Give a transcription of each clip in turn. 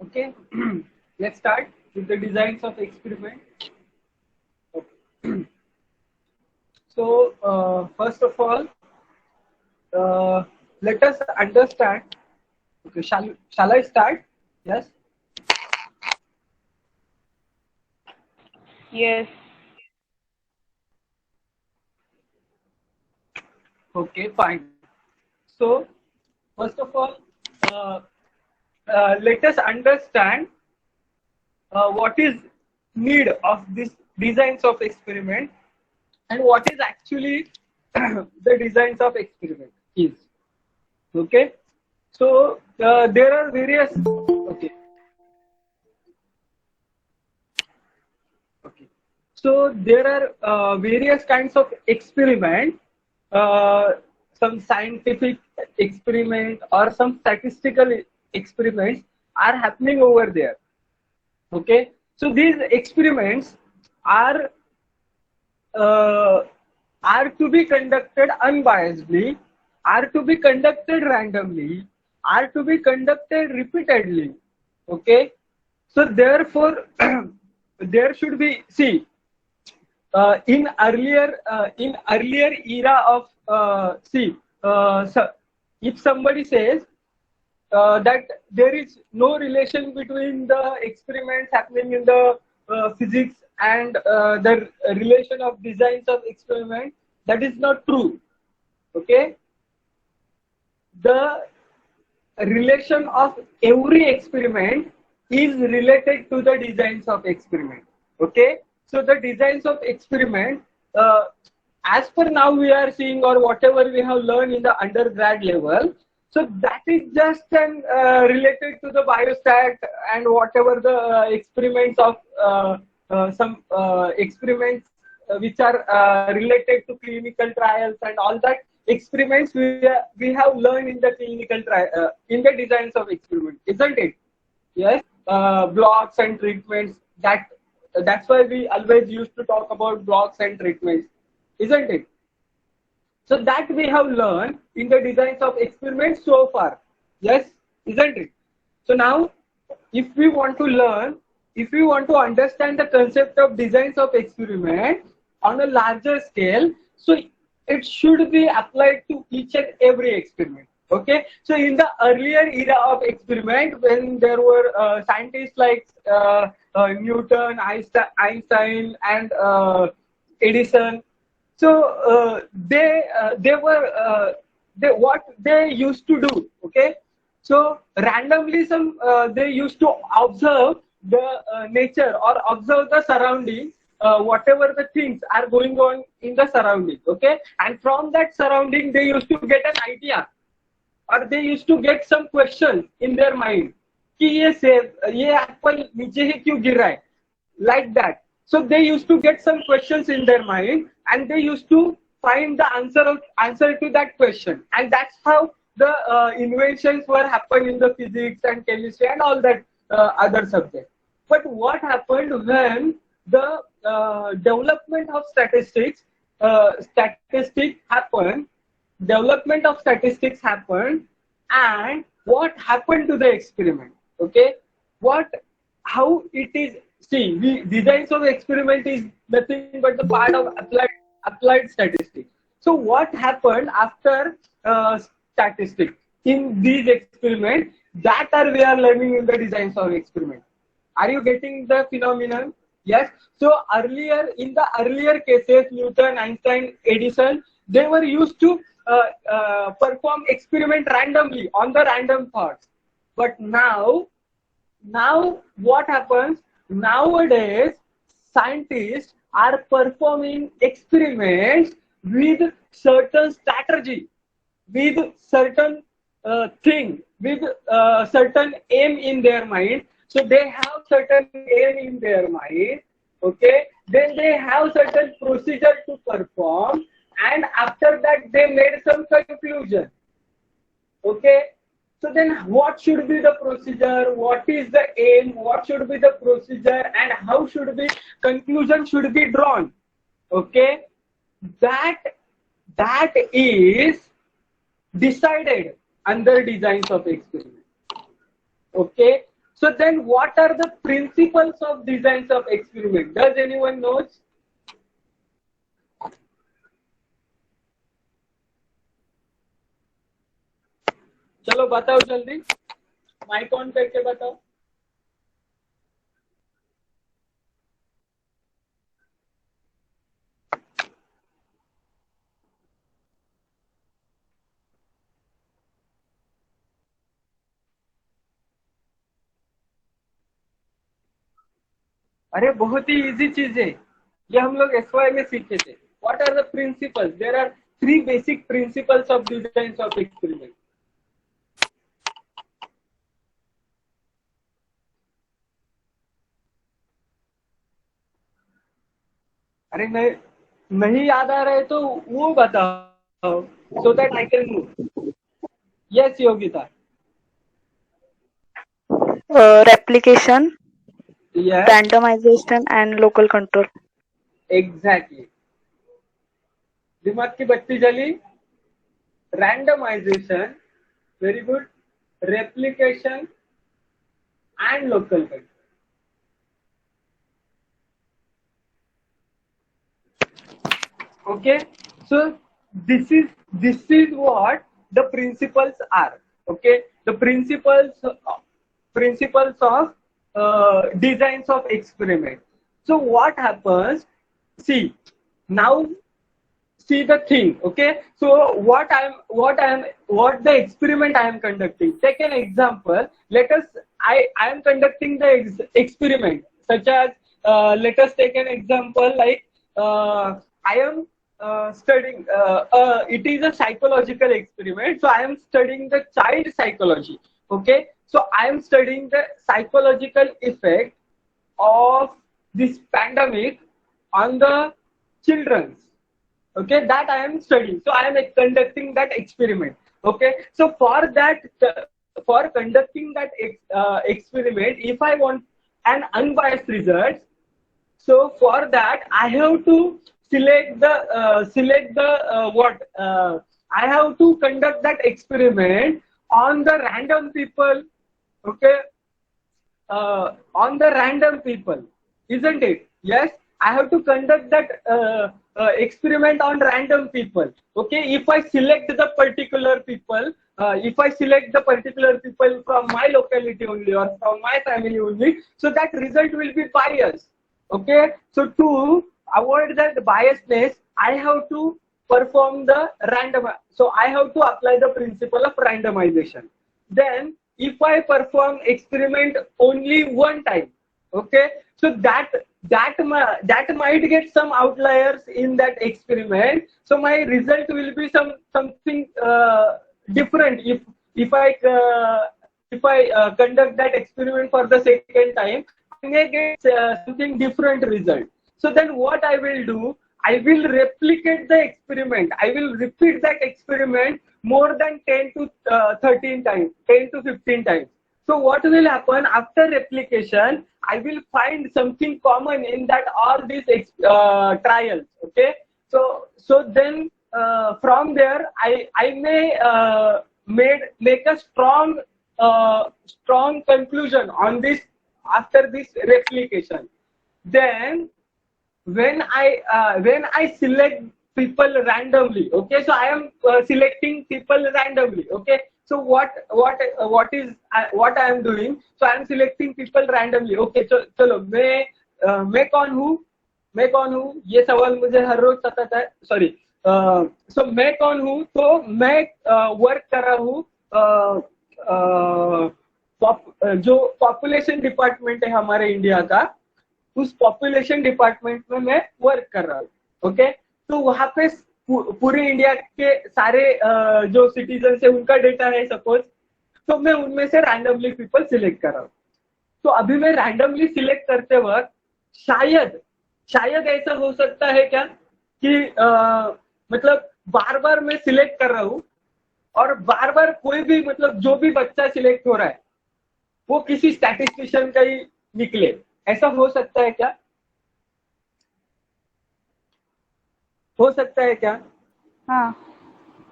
Okay, let's start with the designs of experiment. Okay. So, first of all, uh, let us understand. Okay, shall I start? Yes. Yes. Okay, fine. So, first of all, uh, let us understand what is need of this designs of experiment and what is actually the designs of experiment is. Okay, so there are various. Okay, okay. So there are various kinds of experiment, uh, some scientific experiment or some statistical experiments are happening over there. Okay, so these experiments are uh, are to be conducted unbiasedly, are to be conducted randomly, are to be conducted repeatedly. Okay, so therefore there should be see in earlier era of so if somebody says that there is no relation between the experiments happening in the physics and the relation of designs of experiment, that is not true. Okay, the relation of every experiment is related to the designs of experiment. Okay, so the designs of experiment, as per now we are seeing or whatever we have learned in the undergrad level, so that is just an related to the biostat and whatever the experiments of some experiments which are related to clinical trials and all that experiments we have learned in the clinical trial in the designs of experiment, isn't it? Yes, blocks and treatments. That's why we always used to talk about blocks and treatments, isn't it? So that we have learned in the designs of experiments so far. Yes, isn't it? So now, if we want to learn, if we want to understand the concept of designs of experiment on a larger scale, so it should be applied to each and every experiment. Okay, so in the earlier era of experiment, when there were scientists like Newton, Einstein, and Edison, so they were they what they used to do. Okay, so randomly some they used to observe the nature or observe the surrounding, whatever the things are going on in the surrounding. Okay, and from that surrounding they used to get an idea or they used to get some questions in their mind कि ये Apple नीचे ही क्यों गिर रहा है, like that. So they used to get some questions in their mind and they used to find the answer to that question, and that's how the inventions were happened in the physics and chemistry and all that other subjects. But what happened when the development of statistics happened, development of statistics happened, and what happened to the experiment? Okay, what how it is, see, we designs of experiment is nothing but the part of applied statistics. So what happened after statistics in these experiments, that are we are learning in the designs of experiment. Are you getting the phenomenon? Yes. So earlier, in the earlier cases, Newton, Einstein, Edison, they were used to perform experiment randomly on the random thoughts. But now what happens? Nowadays, scientists are performing experiments with certain strategy, with certain thing, with certain aim in their mind. So they have certain aim in their mind. Okay, then they have certain procedure to perform, and after that they made some conclusion. Okay, so then what should be the procedure, what is the aim, what should be the procedure, and how should be conclusion should be drawn. Okay, that that is decided under designs of experiment. Okay, So then what are the principles of designs of experiment? Does anyone knows? चलो बताओ जल्दी, mic on करके बताओ. अरे बहुत ही easy चीज है, ये हम लोग एसवाई में सीखे थे. What are the principles? There are 3 basic principles of design of experiment. अरे नहीं याद आ रहा है तो वो बताओ, so that I can move. Yes Yogita. Replication, yes randomization, and local control. Exactly. दिमाग की बत्ती जली. Randomisation, very good. Replication and local control. Okay, so this is what the principles are. Okay, the principles of designs of experiment. So what happens? See, now see the thing. Okay, so what the experiment I am conducting. Take an example. Let us I am conducting the experiment such as let us take an example like I am studying it is a psychological experiment, so I am studying the child psychology. Okay, so I am studying the psychological effect of this pandemic on the children. Okay, that I am studying, so I am conducting that experiment. Okay, so for conducting that experiment, if I want an unbiased result, so for that I have to select the I have to conduct that experiment on the random people. Okay, on the random people, isn't it? Yes, I have to conduct that experiment on random people. Okay, if I select the particular people, from my locality only or from my family only, so that result will be biased. Okay, so to avoid that biasness, I have to perform the so I have to apply the principle of randomization. Then if I perform experiment only one time, okay, so that might get some outliers in that experiment, so my result will be something different. If I conduct that experiment for the second time, I may get something different result. So then what I will do, I will replicate the experiment. I will repeat that experiment more than 10 to 13 times, 10 to 15 times. So what will happen after replication? I will find something common in that all these trials. Okay, so then from there I may make a strong conclusion on this after this replication. Then when I select people randomly, okay, so I am selecting people randomly. Okay, so what I am doing, so I am selecting people randomly. Okay, so चलो मैं कौन हूँ ये सवाल मुझे हर रोज सताता है. Sorry, सो मैं कौन हूँ, तो मैं वर्क कर रहा हूँ जो पॉपुलेशन डिपार्टमेंट है हमारे इंडिया का, उस पॉपुलेशन डिपार्टमेंट में मैं वर्क कर रहा हूँ. ओके, तो वहां पे पूरे इंडिया के सारे जो सिटीजन है उनका डेटा है सपोज, तो मैं उनमें से रैंडमली पीपल सिलेक्ट कर रहा हूँ. तो अभी मैं रैंडमली सिलेक्ट करते वक्त शायद ऐसा हो सकता है क्या कि मतलब बार बार मैं सिलेक्ट कर रहा हूँ और बार बार कोई भी मतलब जो भी बच्चा सिलेक्ट हो रहा है वो किसी स्टैटिस्टिशियन का ही निकले. ऐसा हो सकता है क्या? हो सकता है क्या? हाँ,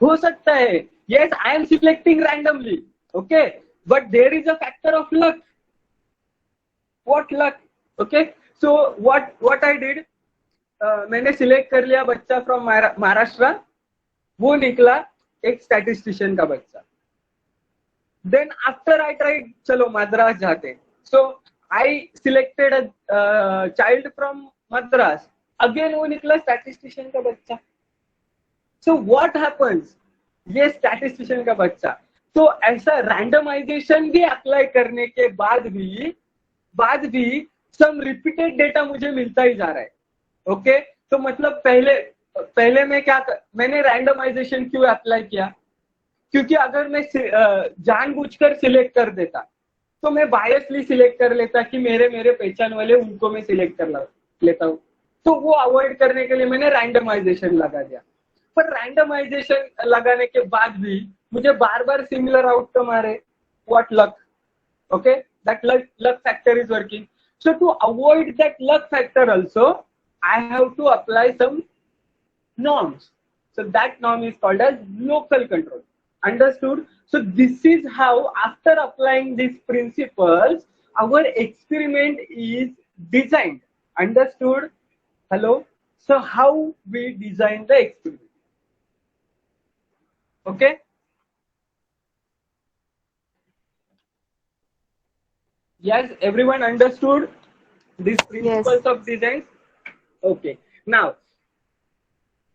हो सकता है. Yes, I am selecting randomly. Okay, but there is a factor of luck. what luck. Okay, so what I did, मैंने सिलेक्ट कर लिया बच्चा फ्रॉम महाराष्ट्र, वो निकला एक स्टैटिस्टिशियन का बच्चा. देन आफ्टर आई ट्राइड, चलो मद्रास जाते हैं, so I selected a child from Madras, again वो निकला स्टैटिस्टिशियन का बच्चा. सो व्हाट हैपेंस, ये स्टैटिस्टिशियन का बच्चा. तो ऐसा रैंडमाइजेशन भी अप्लाई करने के बाद भी सम रिपीटेड डेटा मुझे मिलता ही जा रहा है. ओके, तो मतलब पहले मैं मैंने रैंडमाइजेशन क्यों अप्लाई किया, क्योंकि अगर मैं जानबूझकर सिलेक्ट कर देता तो मैं बायसली सिलेक्ट कर लेता कि मेरे पहचान वाले उनको मैं सिलेक्ट कर लेता हूँ. तो वो अवॉइड करने के लिए मैंने रैंडमाइजेशन लगा दिया. पर रैंडमाइजेशन लगाने के बाद भी मुझे बार बार सिमिलर आउटकम आ रहे. What luck. Okay, that luck factor is working. So to avoid that luck factor also, I have to apply some norms. So that norm is called as local control. Understood? So this is how, after applying these principles, our experiment is designed. Understood? Hello? So how we design the experiment? Okay? Yes, everyone understood these principles of design? Okay. Now,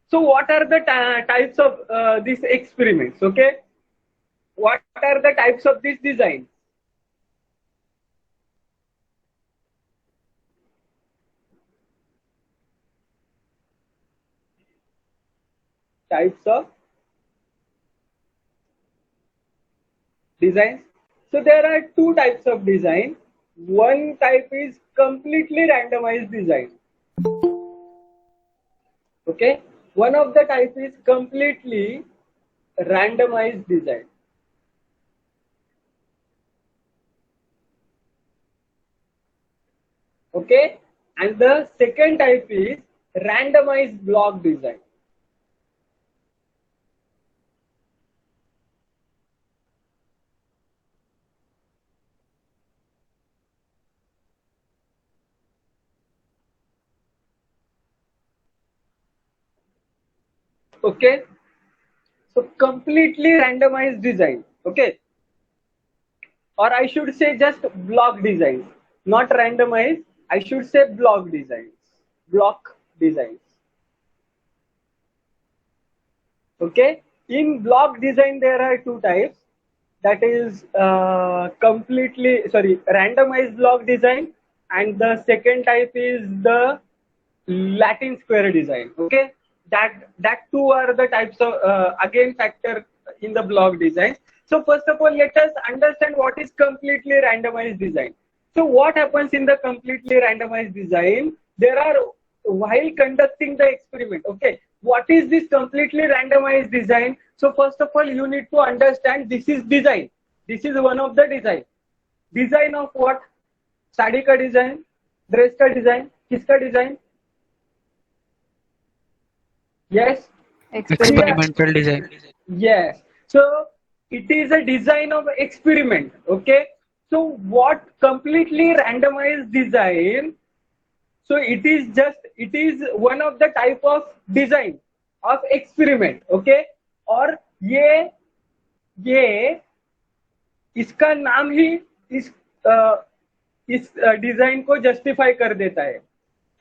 so what are the types of these experiments? Okay. What are the types of this design? Types of designs. So there are two types of design. One type is completely randomized design. Okay, one of the type is completely randomized design. Okay, and the second type is randomized block design. Okay, so completely randomized design. Okay, or I should say just block designs, not randomized. I should say block designs. Block designs. Okay, in block design there are two types. That is randomized block design, and the second type is the Latin square design. Okay, that two are the types of again factor in the block design. So first of all, let us understand what is completely randomized design. So what happens in the completely randomized design? There are, while conducting the experiment, okay, what is this completely randomized design? So first of all, you need to understand this is design. This is one of the design. Design of what? Sari का design, dress का design, किसका design? Yes. Experimental design. Yes. So it is a design of experiment. Okay. So what completely randomized design? So it is one of the type of design of experiment. Okay. और ये इसका नाम ही इस design को justify कर देता है.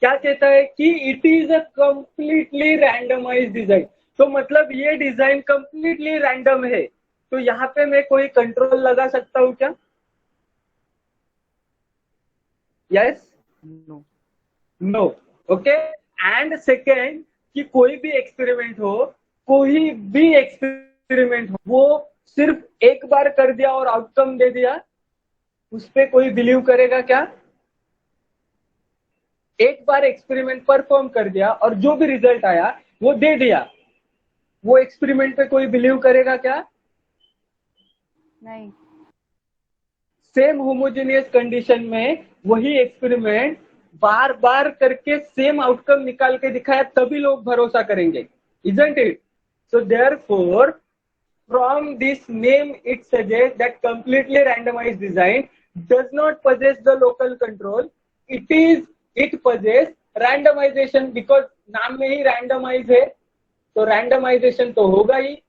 क्या कहता है कि it is a completely randomised design. तो मतलब ये डिजाइन कंप्लीटली रैंडम है. तो यहाँ पे मैं कोई कंट्रोल लगा सकता हूँ क्या? Yes, no. Okay. And second, कि कोई भी एक्सपेरिमेंट हो, वो सिर्फ एक बार कर दिया और आउटकम दे दिया, उस पर कोई बिलीव करेगा क्या? एक बार एक्सपेरिमेंट परफॉर्म कर दिया और जो भी रिजल्ट आया वो दे दिया, वो एक्सपेरिमेंट पे कोई बिलीव करेगा क्या? नहीं. सेम होमोजेनियस कंडीशन में वही एक्सपेरिमेंट बार बार करके सेम आउटकम निकाल के दिखाया, तभी लोग भरोसा करेंगे. Isn't it? So therefore, from this name it suggests that completely randomized design does not possess the local control. It possess randomization because नाम में ही randomize है, तो randomization तो होगा ही.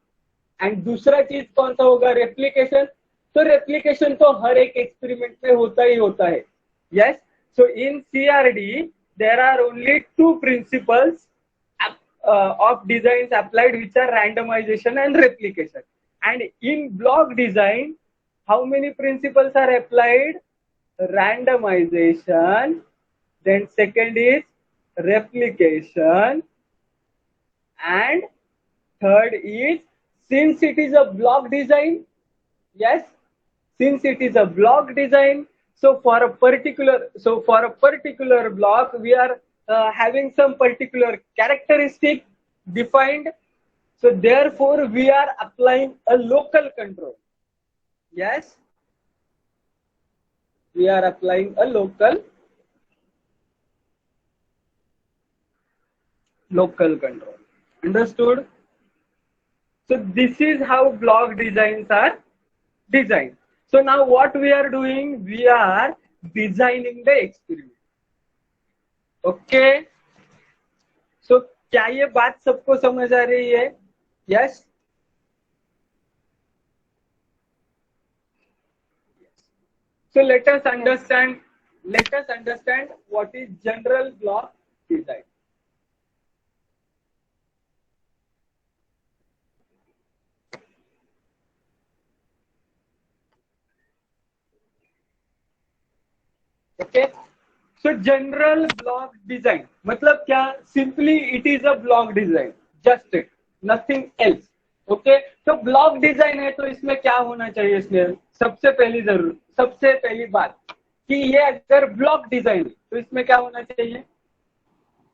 एंड दूसरा चीज कौन सा होगा? रेप्लीकेशन. तो रेप्लीकेशन तो हर एक एक्सपेरिमेंट में होता ही होता है. Yes. So in CRD there are only two principles of designs applied, which are randomization and replication. And in block design, how many principles are applied? Randomization, then second is replication, and third is, since it is a block design, yes, since it is a block design, so for a particular block we are having some particular characteristic defined, so therefore we are applying a local control. Yes, we are applying a local control. Understood? So this is how block designs are designed. So now what we are doing, we are designing the experiment. Okay, so क्या ये बात सबको समझ आ रही है? Yes. So let us understand what is general block design. Okay. So general block design मतलब क्या? Simply it is a block design, just it, nothing else. Okay. तो block design है तो इसमें क्या होना चाहिए? इसमें सबसे पहली बात कि ये अगर ब्लॉक डिजाइन है तो इसमें क्या होना चाहिए?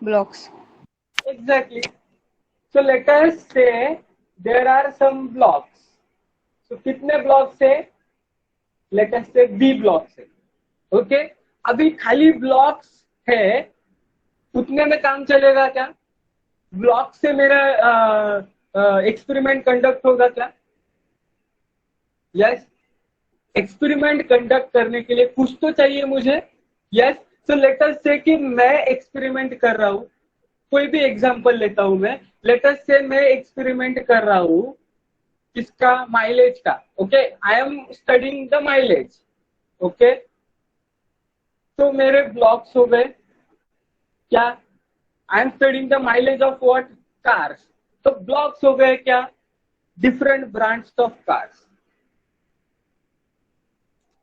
Blocks. Exactly. So let us say there are some blocks. So कितने ब्लॉक्स है? Let us say B blocks है. Okay. अभी खाली ब्लॉक्स है, उतने में काम चलेगा क्या? ब्लॉक से मेरा एक्सपेरिमेंट कंडक्ट होगा क्या? यस. एक्सपेरिमेंट कंडक्ट करने के लिए कुछ तो चाहिए मुझे. यस. सो लेट अस से कि मैं एक्सपेरिमेंट कर रहा हूं, कोई भी एग्जांपल लेता हूं मैं. लेट अस से मैं एक्सपेरिमेंट कर रहा हूं किसका? माइलेज का. Okay. I am studying the mileage. Okay. तो मेरे ब्लॉक्स हो गए क्या? I am studying the mileage of what? Cars. तो ब्लॉक्स हो गए क्या? Different brands of cars.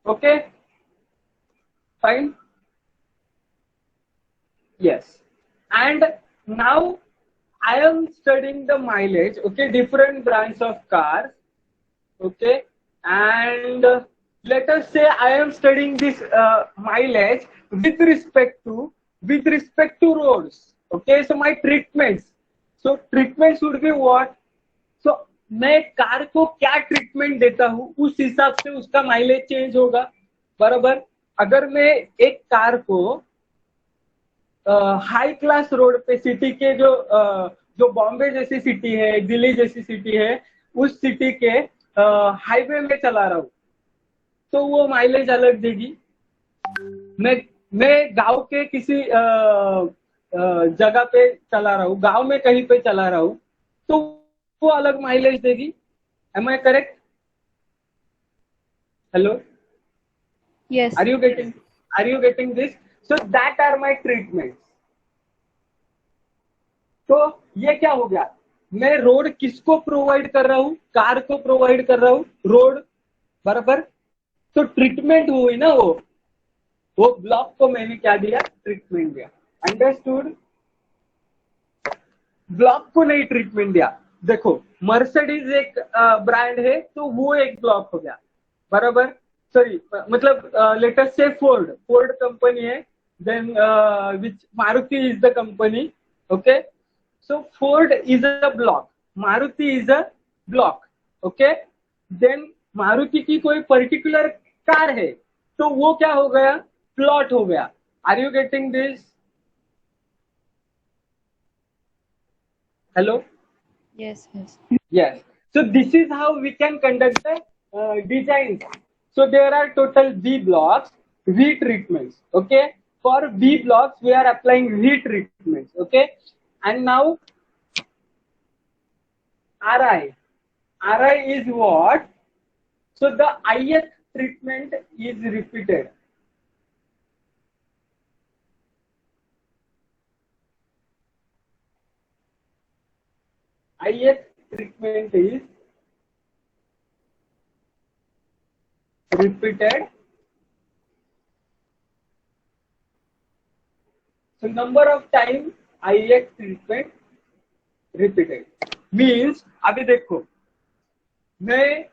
Okay, fine. Yes. And now I am studying the mileage. Okay, different brands of cars. Okay, and let us say I am studying this mileage with respect to roads. Okay, so my treatments. So treatments would be what? So मैं car को क्या treatment देता हूँ उस हिसाब से उसका mileage change होगा. बराबर. अगर मैं एक कार को हाई क्लास रोड पे सिटी के जो बॉम्बे जैसी सिटी है, दिल्ली जैसी सिटी है, उस सिटी के हाईवे में चला रहा हूँ तो वो माइलेज अलग देगी. मैं गांव के किसी जगह पे चला रहा हूँ, गांव में कहीं पे चला रहा हूँ तो वो अलग माइलेज देगी. Am I correct? Hello, Yes. Are you getting this? So that are my treatment. तो ये क्या हो गया? मैं रोड किसको प्रोवाइड कर रहा हूँ? कार को प्रोवाइड कर रहा हूँ रोड. बराबर. तो ट्रीटमेंट हुई ना, वो ब्लॉक को मैंने क्या दिया? ट्रीटमेंट दिया. अंडरस्टूड? ब्लॉक को नहीं ट्रीटमेंट दिया. देखो, मर्सिडीज एक ब्रांड है तो वो एक ब्लॉक हो गया. बराबर. सॉरी, मतलब let us say Ford company है, then which Maruti is the company. Okay. So Ford is a block, Maruti is a block. Okay. Then Maruti की कोई पर्टिकुलर कार है तो वो क्या हो गया? प्लॉट हो गया. Are you getting this? Hello. Yes. Yes. So this is how we can conduct the design. So there are total B blocks, V treatments. Okay. For B blocks, we are applying V treatments. Okay. And now RI. RI is what? So the ith treatment is repeated. ith treatment is repeated. So number of time ith treatment repeated means, अभी देखो, मैं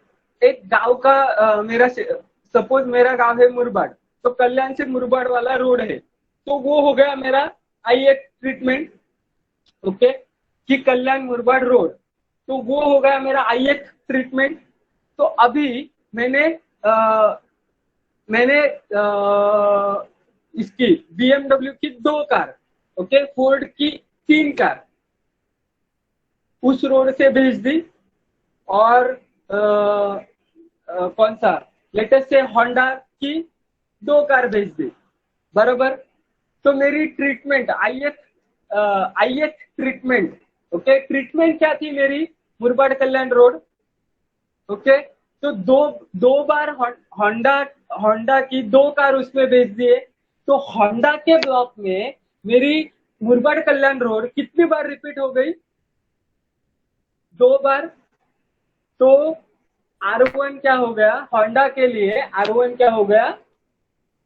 एक गांव का मेरा suppose मेरा गांव है मुरबाड, तो कल्याण से मुरबाड वाला रोड है, तो वो हो गया मेरा ith ट्रीटमेंट. ओके, कि कल्याण मुरबाड रोड, तो वो हो गया मेरा ith ट्रीटमेंट. तो अभी मैंने इसकी BMW की 2 कार, ओके, फोर्ड की 3 कार उस रोड से भेज दी, और कौन सा लेटेस्ट से होंडा की 2 कार भेज दी, बराबर. तो मेरी treatment ith treatment, okay, treatment क्या थी मेरी, मुरबाड कल्याण रोड. ओके, तो दो बार होंडा की 2 कार उसमें भेज दिए. तो होंडा के ब्लॉक में मेरी मुरबाड कल्याण रोड कितनी बार रिपीट हो गई, 2 बार. तो R1 क्या हो गया, होंडा के लिए R1 क्या हो गया,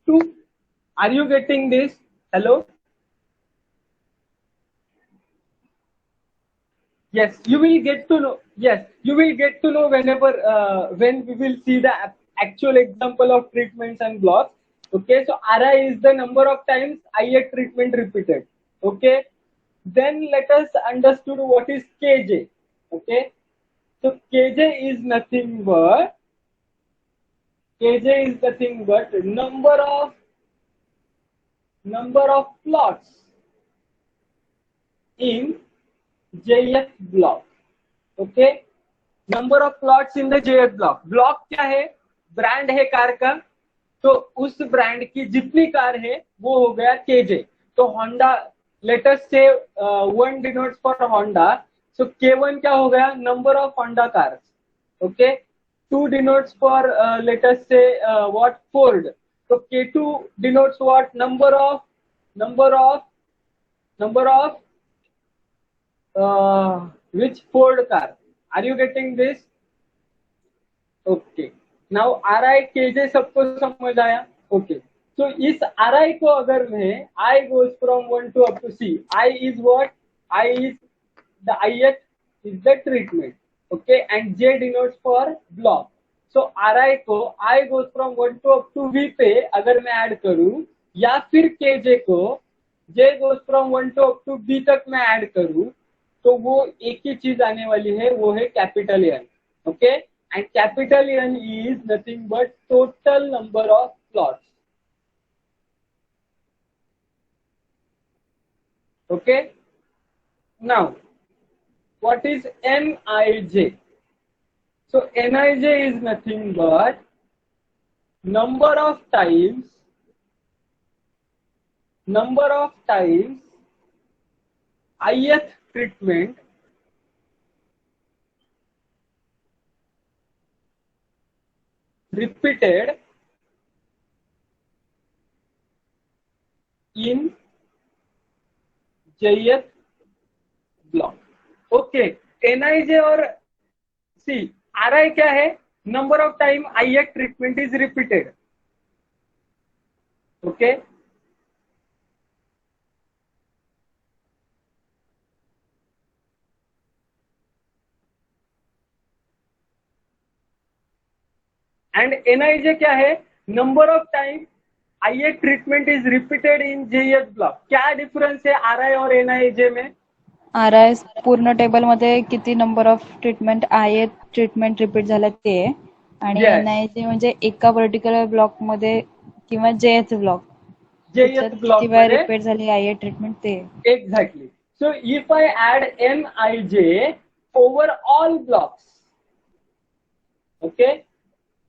2. Are you getting this? Hello, yes, you will get to know. Yes, you will get to know whenever when we will see the actual example of treatments and blocks. Okay, so RI is the number of times ith treatment repeated. Okay, then let us understood what is KJ. Okay, so KJ is nothing but number of plots in jth block. Okay, number of plots in the jth block. Block क्या है, brand है car का, तो उस brand की जितनी car है वो हो गया KJ. तो होंडा, लेटेस्ट से 1 denotes for Honda, so K1 क्या हो गया, number of Honda cars. Okay, 2 denotes for latest से व्हाट, फोर्ड, तो K2 denotes what, number of which Ford car. Are you getting this? Okay. Now RI KJ सबको समझ आया. Okay. So इस RI को अगर मैं I goes from 1 to up to C. I is what? I is the ith is the treatment. Okay. And J denotes for block. So RI को I goes from 1 to up to V पे अगर मैं add करूं, या फिर KJ को J goes from 1 to up to B तक मैं ऐड करूं, तो वो एक ही चीज आने वाली है, वो है capital N. Okay, and capital N is nothing but total number of plots. Okay, now what is Nij? So Nij is nothing but number of times ith treatment repeated in jth block. Okay, Nij और सी RI क्या है, number of time ith treatment is repeated. Okay, and Nij क्या है, number of time ith treatment is repeated in jth block. क्या difference है RI और Nij में? RI पूर्ण टेबल मध्ये किती number of treatment ith treatment repeat झालं ते, आणि Yes. NIJ म्हणजे एका पर्टिक्युलर ब्लॉक मध्ये किंवा jth ब्लॉक ब्लॉक किंवा रिपीट झाली ith ट्रीटमेंट ते. Exactly. So if I add Nij over all blocks, okay,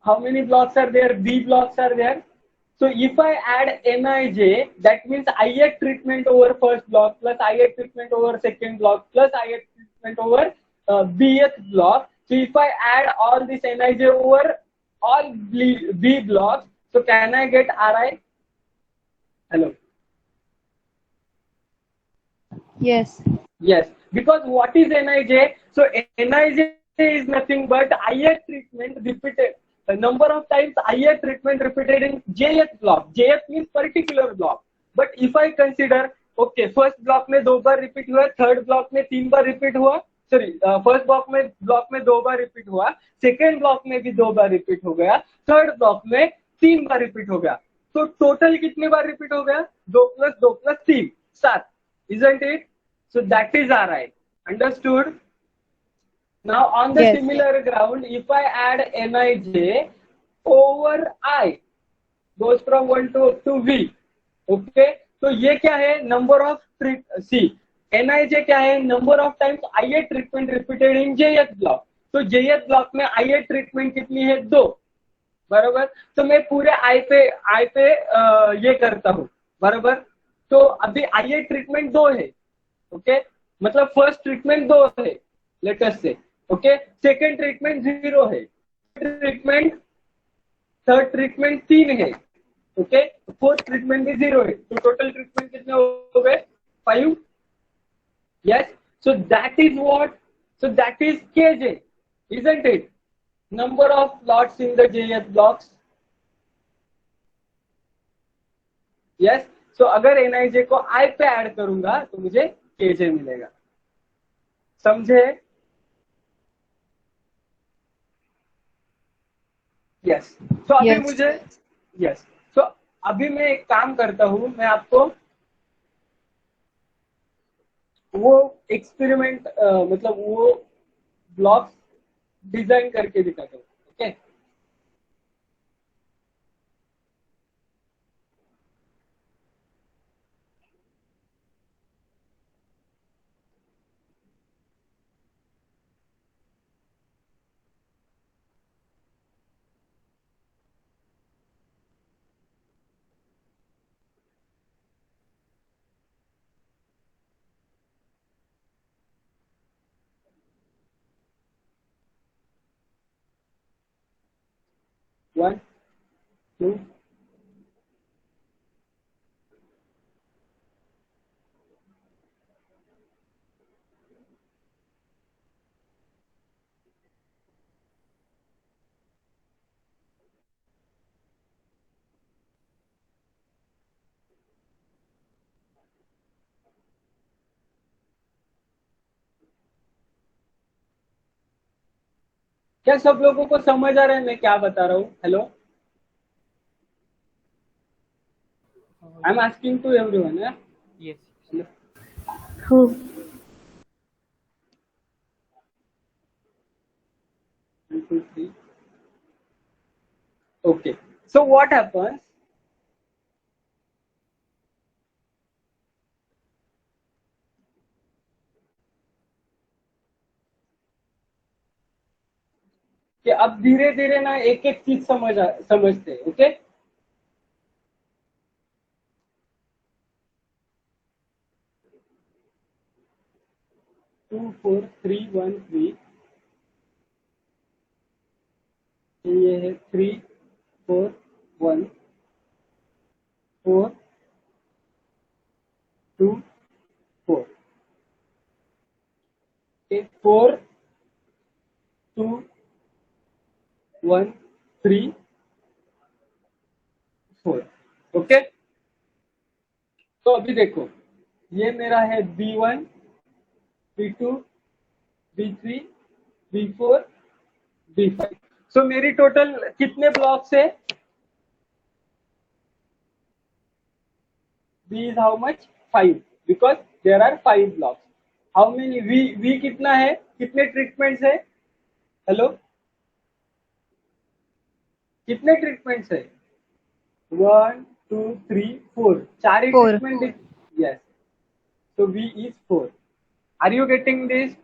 how many blocks are there? B blocks are there. So if I add Nij, that means ith treatment over first block plus ith treatment over second block plus ith treatment over bth block. So if I add all this Nij over all B blocks, so can I get Ri? Hello. Yes. Yes, because what is Nij? So Nij is nothing but ith treatment repeated, the number of times ith treatment repeated in jth block. Jth means particular block. But if I consider, okay, first block में 2 बार repeat हुआ, third block में 3 बार repeat हुआ, sorry, first block में 2 बार repeat हुआ, second block में भी 2 बार repeat हो गया, third block में 3 बार repeat हो गया. तो total कितने बार repeat हो गया? 2 plus 2 plus 3, 7, isn't it? So that is Ri. Understood? Now on the Yes. similar ground, if I add Nij over I, goes from 1 to V. Okay? तो ये क्या है? Number of see, Nij क्या है? Number of times ith treatment repeated in jth block. तो jth block में ith treatment कितनी है? 2. बराबर. तो मैं पूरे I पे ये करता हूँ. बराबर. तो अभी ith treatment 2 है. ओके, मतलब फर्स्ट ट्रीटमेंट 2 है, लेटेस्ट से. ओके, सेकेंड ट्रीटमेंट 0 है, थर्ड ट्रीटमेंट 3 है. ओके, फोर्थ ट्रीटमेंट भी 0 है. तो टोटल ट्रीटमेंट कितने हो गए? 5. Yes, so that is what, so that is Kj, isn't it? Number of plots in the jth blocks. Yes, so अगर Nij को I पे ऐड करूंगा तो मुझे Kj मिलेगा. समझे? यस. तो अभी Yes. मुझे यस, तो अभी मैं एक काम करता हूं, मैं आपको वो एक्सपेरिमेंट मतलब वो ब्लॉक्स डिजाइन करके दिखाता हूँ. Okay, one two. क्या सब लोगों को समझ आ रहा है मैं क्या बता रहा हूँ? Hello, I am asking to everyone. Yes. हो. 1 2 3. Okay, so what happens? कि अब धीरे धीरे ना एक एक चीज समझते. ओके, 2 4 3 1 3. ये है 3 4 1 4 2 4. Okay, 4 2 1 3 4. ओके, तो अभी देखो, ये मेरा है B1 B2 B3 B4 B5. सो मेरी टोटल कितने ब्लॉक्स है? B is how much? 5, because there are 5 blocks. How many? V कितना है? कितने ट्रीटमेंट्स है? हेलो, कितने ट्रीटमेंट्स है? 1 2 3 4. 4 Four. Treatment. Yes, so V is 4. Are you getting this?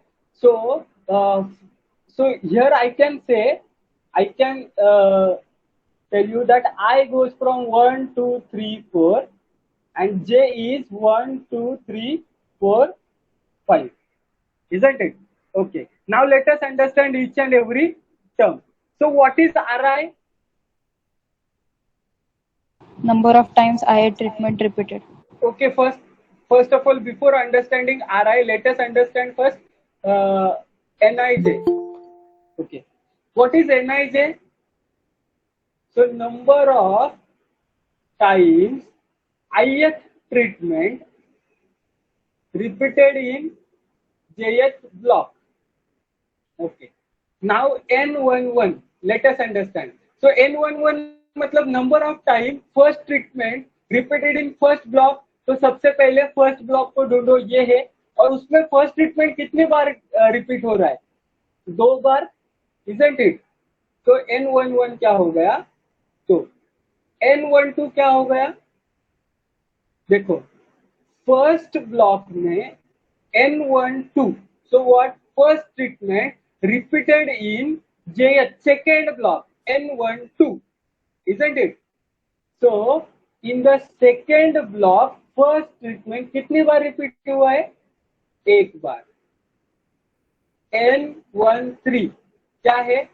So here I can say I can tell you that I goes from 1, 2, 3, 4 and J is 1, 2, 3, 4, 5. Isn't it? Okay. Now let us understand each and every term. So what is Ri? Number of times IA treatment repeated. Okay, first of all, before understanding Ri, let us understand first Nij. Okay. What is Nij? So number of times ith treatment repeated in jth block. Okay. Now N11. Let us understand. So N11 मतलब number of time first treatment repeated in first block. तो सबसे पहले first block को ढूंढो, ये है, और उसमें फर्स्ट ट्रीटमेंट कितनी बार रिपीट हो रहा है? 2 बार. Isn't it? तो N11 क्या हो गया? तो N12 क्या हो गया? देखो फर्स्ट ब्लॉक में N12. So what? First treatment repeated in Jth second block N12. Isn't it? So in the second block first treatment कितनी बार रिपीट हुआ है? 1 बार. N13 क्या है?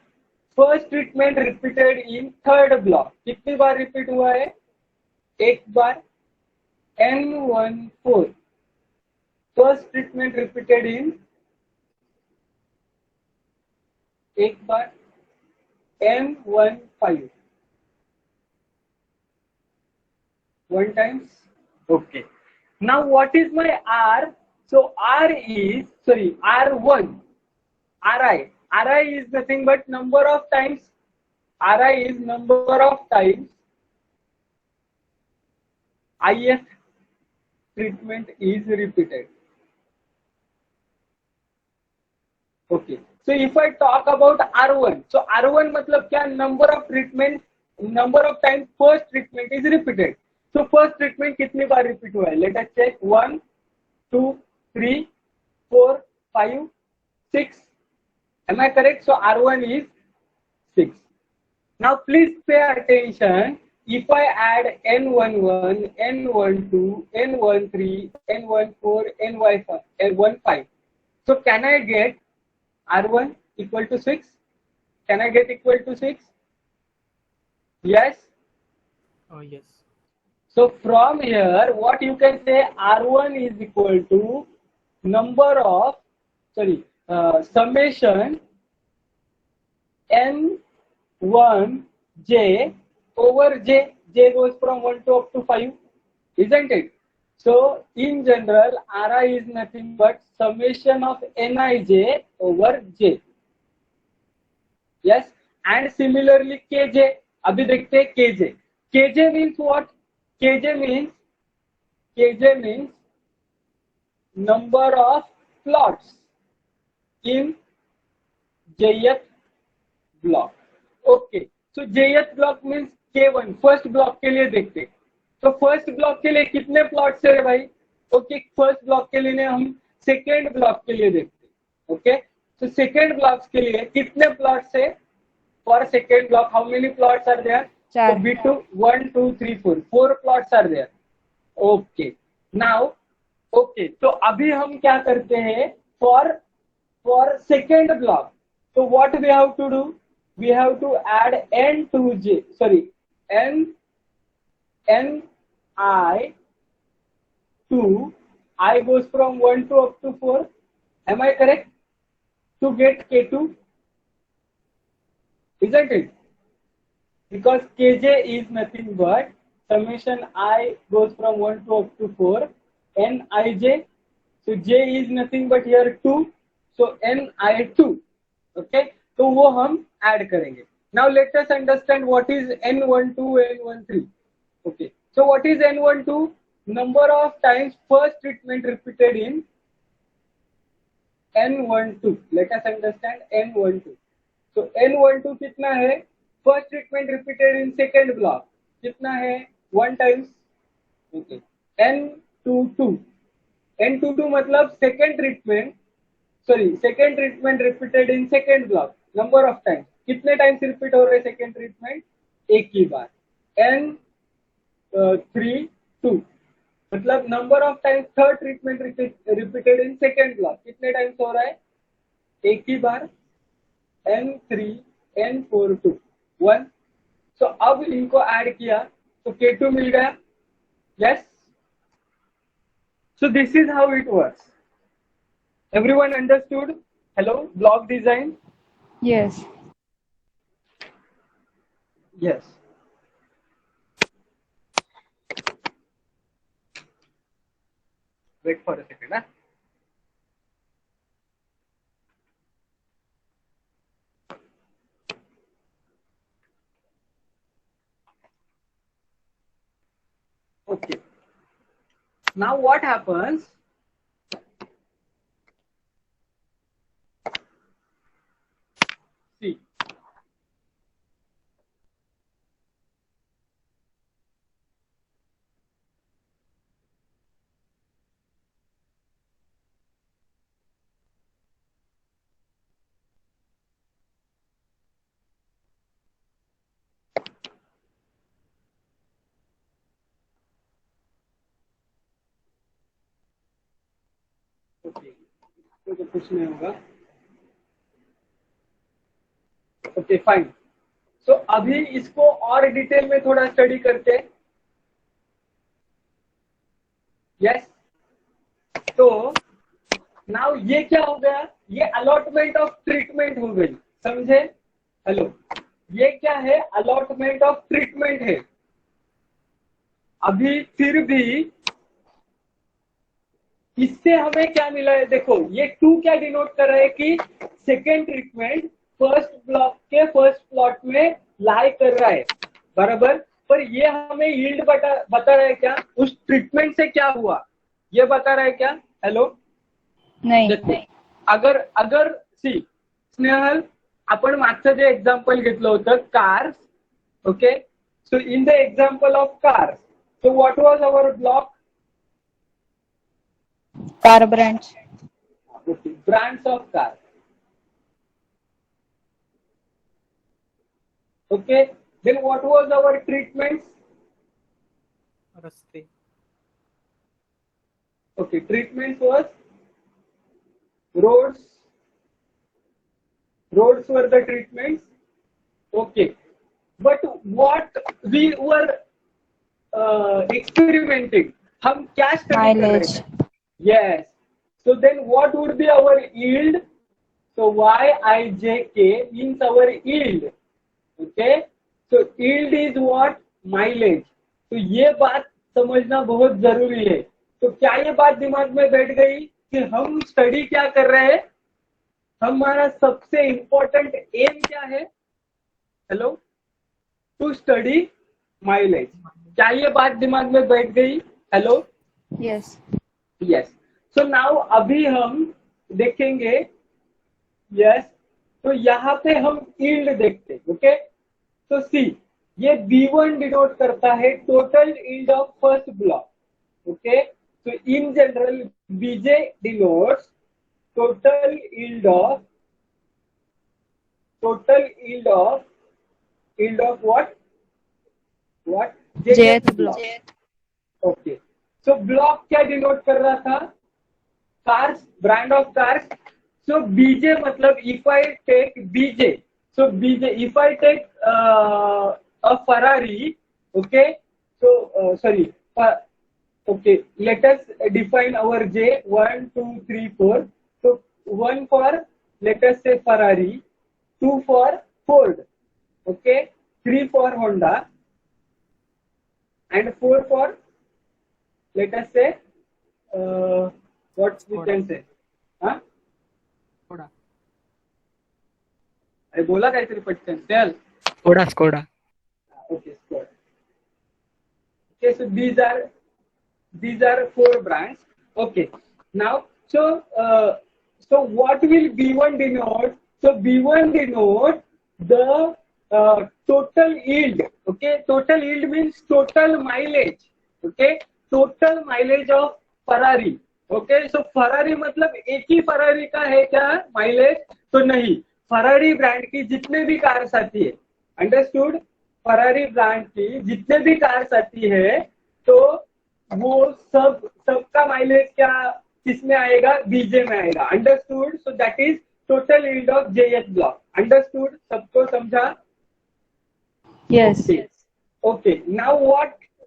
First treatment repeated in third block कितनी बार रिपीट हुआ है? 1 बार. N14 first treatment repeated in 1 bar. N15 1 times. Okay. Now what is my R? So R is, sorry, R1. Ri is nothing but number of times. Ri is number of times ith treatment is repeated. Okay. So if I talk about R1, so R1 मतलब क्या? Number of treatment, number of times first treatment is repeated. So first treatment कितनी बार repeat हुआ है? Let us check. 1, 2, 3, 4, 5, 6. Am I correct? So R1 is 6. Now please pay attention. If I add N11, N12, N13, N14, N15, so can I get R1 equal to 6? Can I get equal to 6? Yes? Oh, yes. So from here, what you can say, R1 is equal to number of, summation N1J over J. J goes from 1 to up to 5. Isn't it? So in general, Ri is nothing but summation of Nij over J. Yes? And similarly Kj. अभी देखते हैं Kj. Kj means what? Kj means number of plots in jth block. Okay. So jth block means K1. First block के लिए देखते हैं. तो first block के लिए कितने प्लॉट्स है भाई? ओके. फर्स्ट ब्लॉक के लिए हम सेकेंड ब्लॉक के लिए देखते हैं. ओके. तो सेकेंड ब्लॉक के लिए कितने प्लॉट्स है? For second block how many plots are there? चार. B2 1 2 3 4 4 plots are there. Okay. Now okay. तो अभी हम क्या करते हैं? फॉर सेकेंड ब्लॉक, तो what we have to do? We have to add N to J. Sorry, N I to I goes from 1 to up to 4. Am I correct? To get K2, isn't it? Because Kj is nothing but summation I goes from 1 to up to 4. Nij. So J is nothing but here 2. So Ni2. Okay. तो वो हम add करेंगे. Now let us understand what is N12 N13. Okay. So what is N12? Number of times first treatment repeated in N12. Let us understand N12. So N12 कितना है? First treatment repeated in second block कितना है? 1 times. Okay. N22 मतलब second treatment repeated in second block. Number of times. कितने times repeat हो रहे second treatment? एक ही बार। N 3 2 मतलब number of times third treatment repeated in second block कितने times हो रहा है? एक ही बार। N 3 N 4 2 1। सो अब इनको ऐड किया तो K2 मिल गया। Yes. So this is how it works. Everyone understood? Hello, block design? Yes. Yes. Wait for a second. Huh? Okay. Now what happens? See. Okay. तो कुछ नहीं होगा। Okay fine. सो अभी इसको और डिटेल में थोड़ा स्टडी करते हैं। यस। तो नाउ ये क्या हो गया? ये अलॉटमेंट ऑफ ट्रीटमेंट हो गई। समझे? हेलो, ये क्या है? अलॉटमेंट ऑफ ट्रीटमेंट है। अभी फिर भी इससे हमें क्या मिला है? देखो, ये 2 क्या डिनोट कर रहा है कि सेकेंड ट्रीटमेंट फर्स्ट ब्लॉक के फर्स्ट प्लॉट में लाई कर रहा है, बराबर। पर ये हमें यील्ड बता रहा है क्या? उस ट्रीटमेंट से क्या हुआ ये बता रहा है क्या? हेलो, नाही. देखो, अगर सी स्नेहल, आपण मागचं जे एक्झाम्पल घेतलं होतं cars, okay. So in the example of cars, so what was our block? Car brands. Okay, brands of cars. Okay, then what was our treatments? रस्ते. Okay, treatments was roads. Roads were the treatments. Okay, but what we were experimenting, हम क्या study कर रहे Mileage. थे? Yes. So then what would be our yield? So Yijk means our yield. Okay. So yield is what? Mileage. तो ये बात समझना बहुत जरूरी है। तो क्या ये बात दिमाग में बैठ गई कि हम स्टडी क्या कर रहे हैं? हमारा सबसे इम्पोर्टेंट एम क्या है? Hello, to study mileage. क्या ये बात दिमाग में बैठ गई? Hello, Yes. Yes. So now अभी हम देखेंगे। यस। तो यहाँ पे हम यील्ड देखते, ओके। तो सी, ये B1 डिनोट करता है total yield of first block, okay. तो in general BJ denotes total yield of what Jth block. Okay. So block क्या डिनोट कर रहा था? Cars, brand of cars. So BJ मतलब if I take BJ, so BJ if I take a Ferrari, okay. So sorry, okay, let us define our J 1 2 3 4. So 1 for, let us say, Ferrari, 2 for Ford, okay, 3 for Honda, and 4 for, let us say, what we can say? हाँ? Skoda. अरे बोला काहीतरी पटकन, चल. Skoda. Okay, sure. Okay, so these are 4 brands. Okay, now so what will B1 denote? So B1 denote the total yield. Okay, total yield means total mileage. Okay, total mileage of Ferrari. Okay, so Ferrari मतलब एक ही Ferrari का है क्या mileage? तो नहीं, Ferrari brand की जितने भी कार्स आती है, अंडरस्टूड, फरारी ब्रांड की जितने भी कार्स आती है, तो वो सबका माइलेज क्या किसमें आएगा, बीजे में आएगा, understood. So that is total yield of JH block, understood, सबको समझा? Yes. Okay, now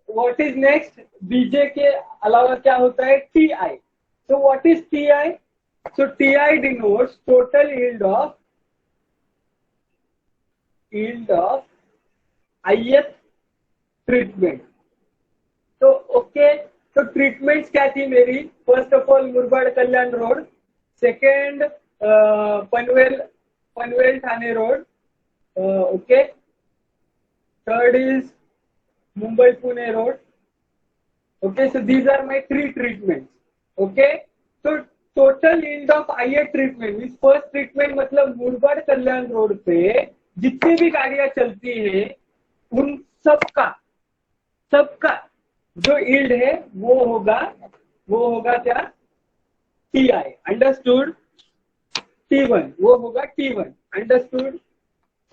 what is next? BJ के अलावा क्या होता है? TI. So what is TI? So TI denotes total yield of ith treatment. तो ओके, तो treatments क्या थी मेरी? First of all Murbad Kalyan road, second Panvel Thane road, okay, third is Mumbai Pune road. Okay, so these are my 3 treatments. Okay, तो total yield of ith treatment means first treatment मतलब Murbad Kalyan road पे जितनी भी गाड़ियां चलती है उन सबका जो यील्ड है वो होगा क्या? TI, understood. T1 वो होगा T1, अंडरस्टूड,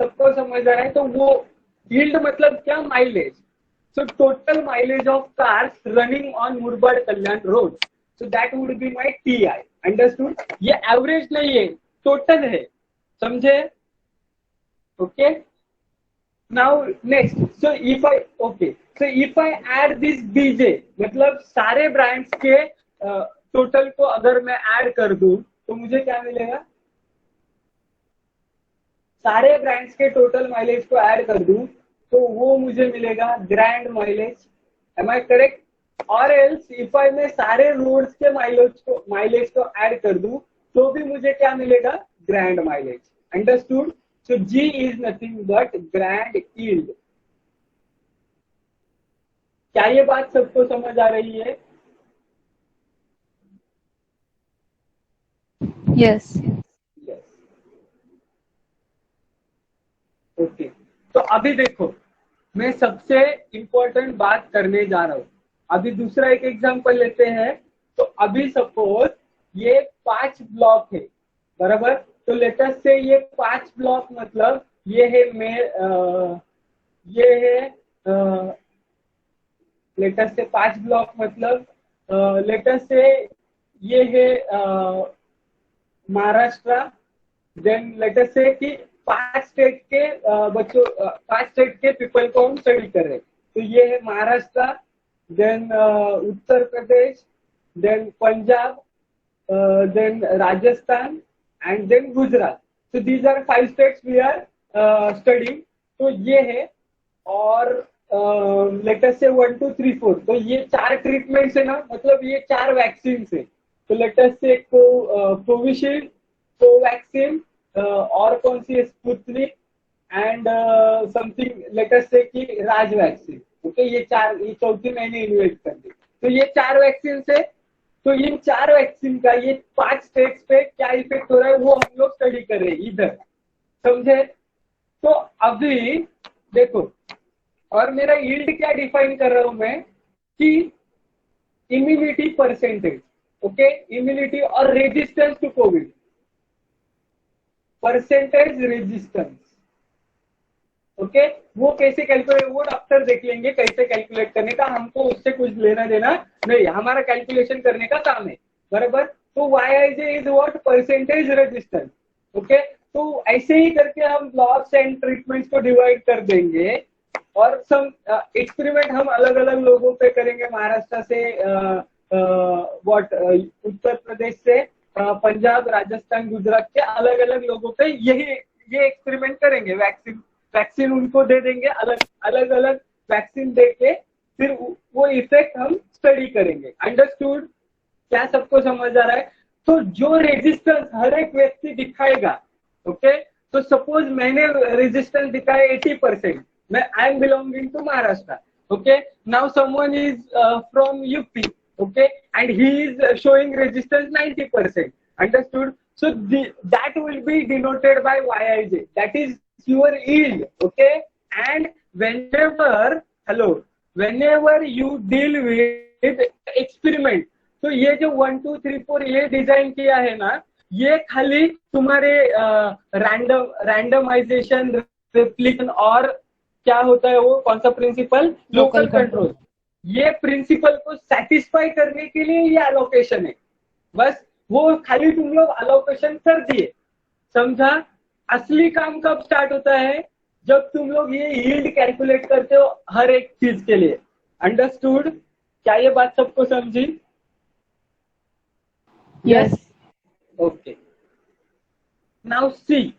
सबको समझ आ रहा है? तो वो यील्ड मतलब क्या? Mileage. So total mileage of cars running on Murbad Kalyan road, so that would be my TI, understood. ये एवरेज नहीं है, टोटल है, समझे? Okay, now next. So if I add this BJ, मतलब सारे ब्रांड्स के टोटल को अगर मैं ऐड कर दूं तो मुझे क्या मिलेगा? सारे ब्रांड्स के टोटल माइलेज को ऐड कर दूं तो वो मुझे मिलेगा grand mileage. Am I correct? और एल्स इफ आई मैं सारे रोड्स के माइलेज को ऐड कर दूं तो भी मुझे क्या मिलेगा? Grand mileage, understood. So G is nothing but grand yield. क्या ये बात सबको समझ आ रही है? यस. ओके, तो अभी देखो मैं सबसे इंपॉर्टेंट बात करने जा रहा हूं. अभी दूसरा एक एग्जांपल लेते हैं. तो अभी सपोज ये 5 ब्लॉक है, बराबर. तो लेटेस्ट से ये 5 ब्लॉक मतलब ये है लेटेस्ट से 5 ब्लॉक मतलब लेटेस्ट से ये है महाराष्ट्र. देन लेटेस्ट से कि 5 स्टेट के बच्चों 5 स्टेट के पीपल को हम स्टडी कर रहे हैं. तो ये है Maharashtra, then Uttar Pradesh, then Punjab, then Rajasthan and then Gujarat. तो these are 5 states we are studying. तो ये है, और लेटेस्ट से 1 2 3 4. तो ये 4 ट्रीटमेंट्स है ना, मतलब ये 4 वैक्सीन है. तो लेटेस्ट से कोविशील्ड, कोवैक्सीन, और कौन सी है? स्पुतनिक एंड समथिंग लेटेस्ट से कि राज वैक्सीन. ओके, ये चौथी मैंने इन्वेस्ट कर दी. तो ये 4 वैक्सीन है. तो इन 4 वैक्सीन का ये 5 स्टेट्स पे क्या इफेक्ट हो रहा है वो हम लोग स्टडी कर रहे हैं इधर, समझे? तो अभी देखो, और मेरा यील्ड क्या डिफाइन कर रहा हूं मैं कि इम्यूनिटी परसेंटेज. ओके, इम्यूनिटी और resistance to Covid, percentage resistance. Okay, वो कैसे कैलकुलेट, वो डॉक्टर देख लेंगे कैसे कैलकुलेट करने का, हमको उससे कुछ लेना देना नहीं, हमारा कैलकुलेशन करने का काम है, बराबर. तो YIJ is what? Percentage resistance. Okay, तो ऐसे ही करके हम ब्लॉक्स एंड ट्रीटमेंट्स को डिवाइड कर देंगे, और सम एक्सपेरिमेंट हम अलग अलग लोगों पे करेंगे, महाराष्ट्र से उत्तर प्रदेश से, पंजाब, राजस्थान, गुजरात के अलग अलग लोगों पे ये एक्सपेरिमेंट करेंगे. वैक्सीन उनको दे देंगे, अलग अलग वैक्सीन दे के फिर वो इफेक्ट हम स्टडी करेंगे, अंडरस्टूड? क्या सबको समझ आ रहा है? तो जो रेजिस्टेंस हर एक व्यक्ति दिखाएगा, ओके, तो सपोज मैंने रेजिस्टेंस दिखाया 80%, मैं I am belonging to Maharashtra. Okay, now someone is from UP, okay, and he is showing resistance 90%, understood? So that will be denoted by YIJ, that is your yield. Okay, and whenever you deal with experiment, तो ये जो 1 2 3 4 ये design किया है ना, ये खाली तुम्हारे रैंडमाइजेशन, रिप्लिकेशन और क्या होता है वो कौन सा प्रिंसिपल, लोकल कंट्रोल, ये प्रिंसिपल को सेटिस्फाई करने के लिए ये एलोकेशन है। बस वो खाली तुम लोग एलोकेशन कर दिए, समझा। असली काम कब स्टार्ट होता है, जब तुम लोग ये यील्ड कैलकुलेट करते हो हर एक चीज के लिए। अंडरस्टूड? क्या ये बात सबको समझी? Yes. Okay. Now see.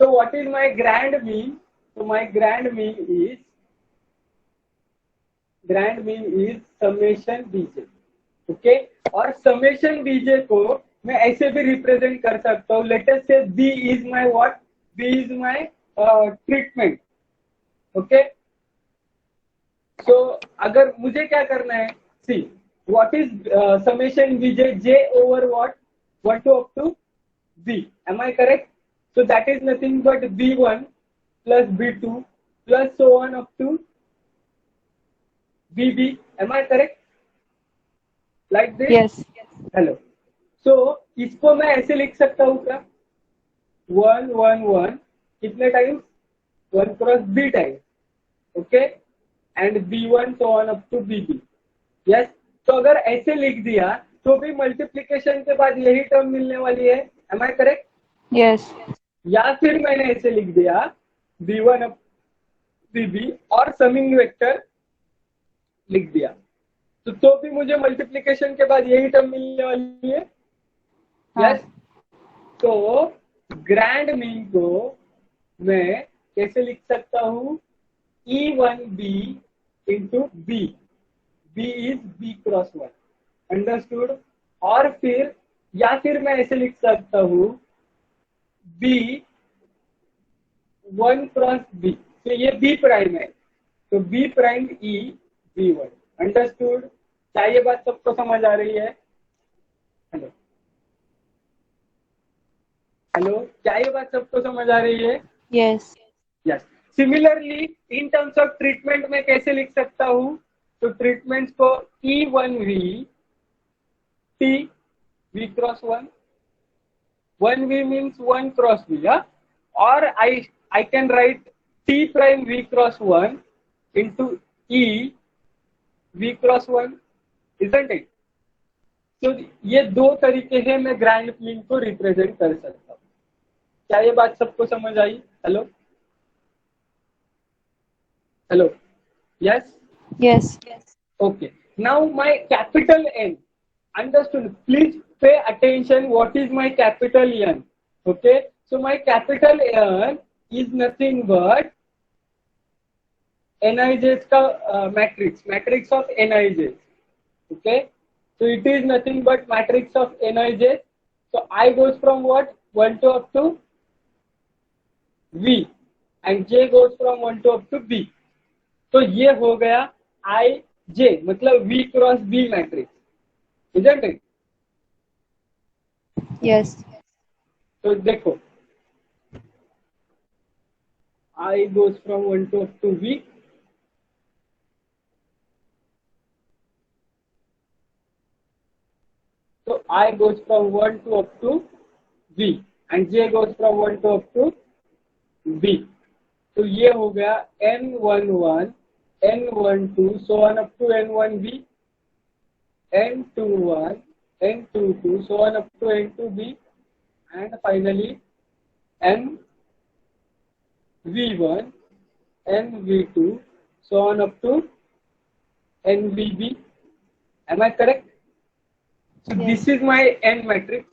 So what is my grand mean? So my grand mean is summation bj. Okay. और summation bj को मैं ऐसे भी रिप्रेजेंट कर सकता हूँ. Let us say b is my what? B is my treatment. Okay. So अगर मुझे क्या करना है? See. What is summation bj? J over what? 1 to up to b. Am I correct? So that is nothing but b1 plus b2 plus so on up to bb. Am I correct? Like this? Yes. Hello. So इसको मैं ऐसे लिख सकता हूँ क्या? 1 1 1 कितने times? 1 cross b times. Okay. And b1 so on up to bb. Yes. तो अगर ऐसे लिख दिया तो भी मल्टीप्लीकेशन के बाद यही टर्म मिलने वाली है. Am I correct? Yes. या फिर मैंने ऐसे लिख दिया b1 अप bb और समिंग वेक्टर लिख दिया तो भी मुझे मल्टीप्लीकेशन के बाद यही टर्म मिलने वाली है. यस. तो ग्रैंड मीन को मैं कैसे लिख सकता हूँ? E1b into b. B is b cross 1. Understood? और फिर या फिर मैं ऐसे लिख सकता हूँ b 1 क्रॉस b. तो ये b प्राइम है तो b prime e b1. Understood? क्या ये बात सबको समझ आ रही है? हेलो हेलो, क्या ये बात सबको समझ आ रही है? Yes. Yes. Similarly in terms of treatment में कैसे लिख सकता हूँ? तो ट्रीटमेंट को E1V T V cross 1. 1V means 1 cross V. और I can write T prime V cross 1 into E V cross 1. Isn't it? तो ये दो तरीके हैं मैं ग्रैंड मीन को रिप्रेजेंट कर सकता हूँ. क्या ये बात सबको समझ आई? Hello hello. Yes. Yes. Okay. Now my capital N. Understood? Please pay attention. What is my capital N? Okay. So my capital N is nothing but Nij's का matrix of Nij. Okay. So it is nothing but matrix of Nij. So I goes from what? 1 to up to V and J goes from 1 to up to B. तो ये हो गया I J मतलब V cross B matrix. Isn't it? Yes. तो देखो I goes from 1 to up to V. तो I goes from 1 to up to V and J goes from 1 to up to B. तो ये हो गया N11 N12 so on up to N1B, N21, N22 so on up to N2B, and finally NV1, NV2 so on up to NVB. Am I correct? So Yes. this is my N matrix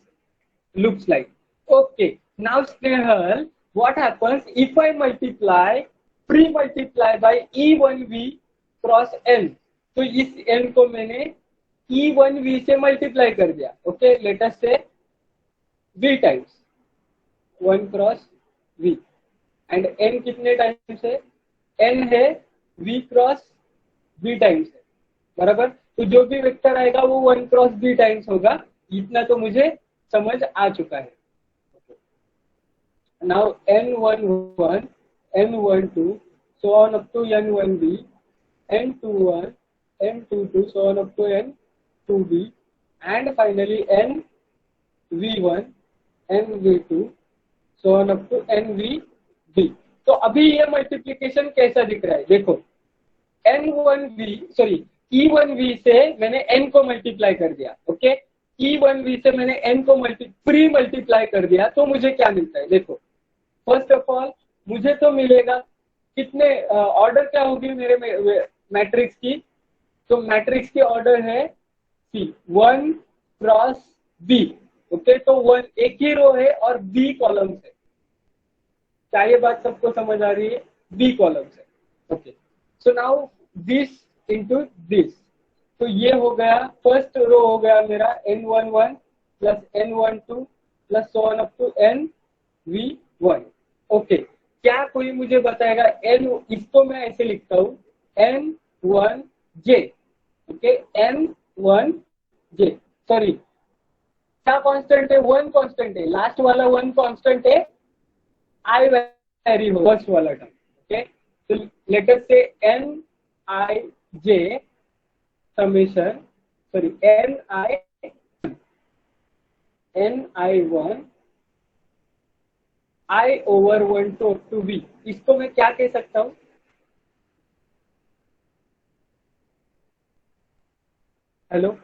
looks like. Okay. Now Snehal, what happens if I pre-multiply by E1V cross N? तो इस N को मैंने E1V से multiply कर दिया. Okay. Let us से V times 1 cross V and N कितने times है? N है V क्रॉस B टाइम्स है. बराबर. तो जो भी वेक्टर आएगा वो 1 क्रॉस B टाइम्स होगा. इतना तो मुझे समझ आ चुका है. Now N11 N12 so on up to N1B, N21, N22 so on up to N2B, and finally V1, N V2, so on up to N V. तो अभी ये मल्टीप्लीकेशन कैसा दिख रहा है, देखो N1V सॉरी E1V से मैंने N को मल्टीप्लाई कर दिया, ओके, E1V से मैंने N को प्री मल्टीप्लाई कर दिया, तो मुझे क्या मिलता है, देखो फर्स्ट ऑफ ऑल मुझे तो मिलेगा कितने ऑर्डर क्या होगी मेरे मैट्रिक्स की, तो मैट्रिक्स की ऑर्डर है सी 1 क्रॉस बी, ओके, तो 1 एक ही रो है और बी कॉलम्स है, क्या ये बात सबको समझ आ रही है, बी कॉलम्स है, okay, so now this into this, तो ये हो गया फर्स्ट रो हो गया मेरा N11 plus N12 plus so on up to NV1, okay, क्या कोई मुझे बताएगा N, इसको मैं ऐसे लिखता हूं N1J, ओके, N1J, सॉरी क्या कांस्टेंट है, 1 कांस्टेंट है, लास्ट वाला 1 कांस्टेंट है, आई वेरी हो फर्स्ट वाला टर्म, ओके, तो लेट अस से Nij summation sorry Ni1 I over 1 to V, इसको मैं क्या कह सकता हूं, hello,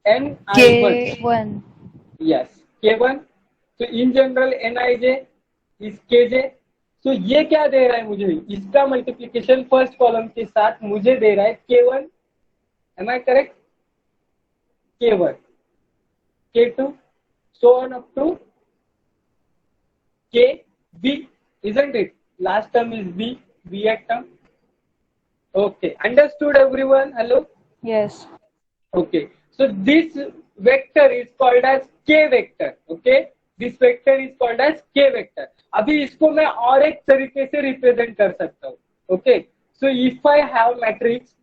Ni1, K1. Yes K1, तो in general Nij is Kj, तो ये क्या दे रहा है मुझे, इसका मल्टीप्लीकेशन फर्स्ट कॉलम के साथ मुझे दे रहा है K1, am I correct, K1, K2, so on up to KB, isn't it? Last term is B at term. Okay, understood everyone? Hello? Yes. Okay, so this vector is called as K vector, okay? This vector is called as K vector. अभी इसको मैं और एक तरीके से represent कर सकता हूँ, okay? So if I have matrix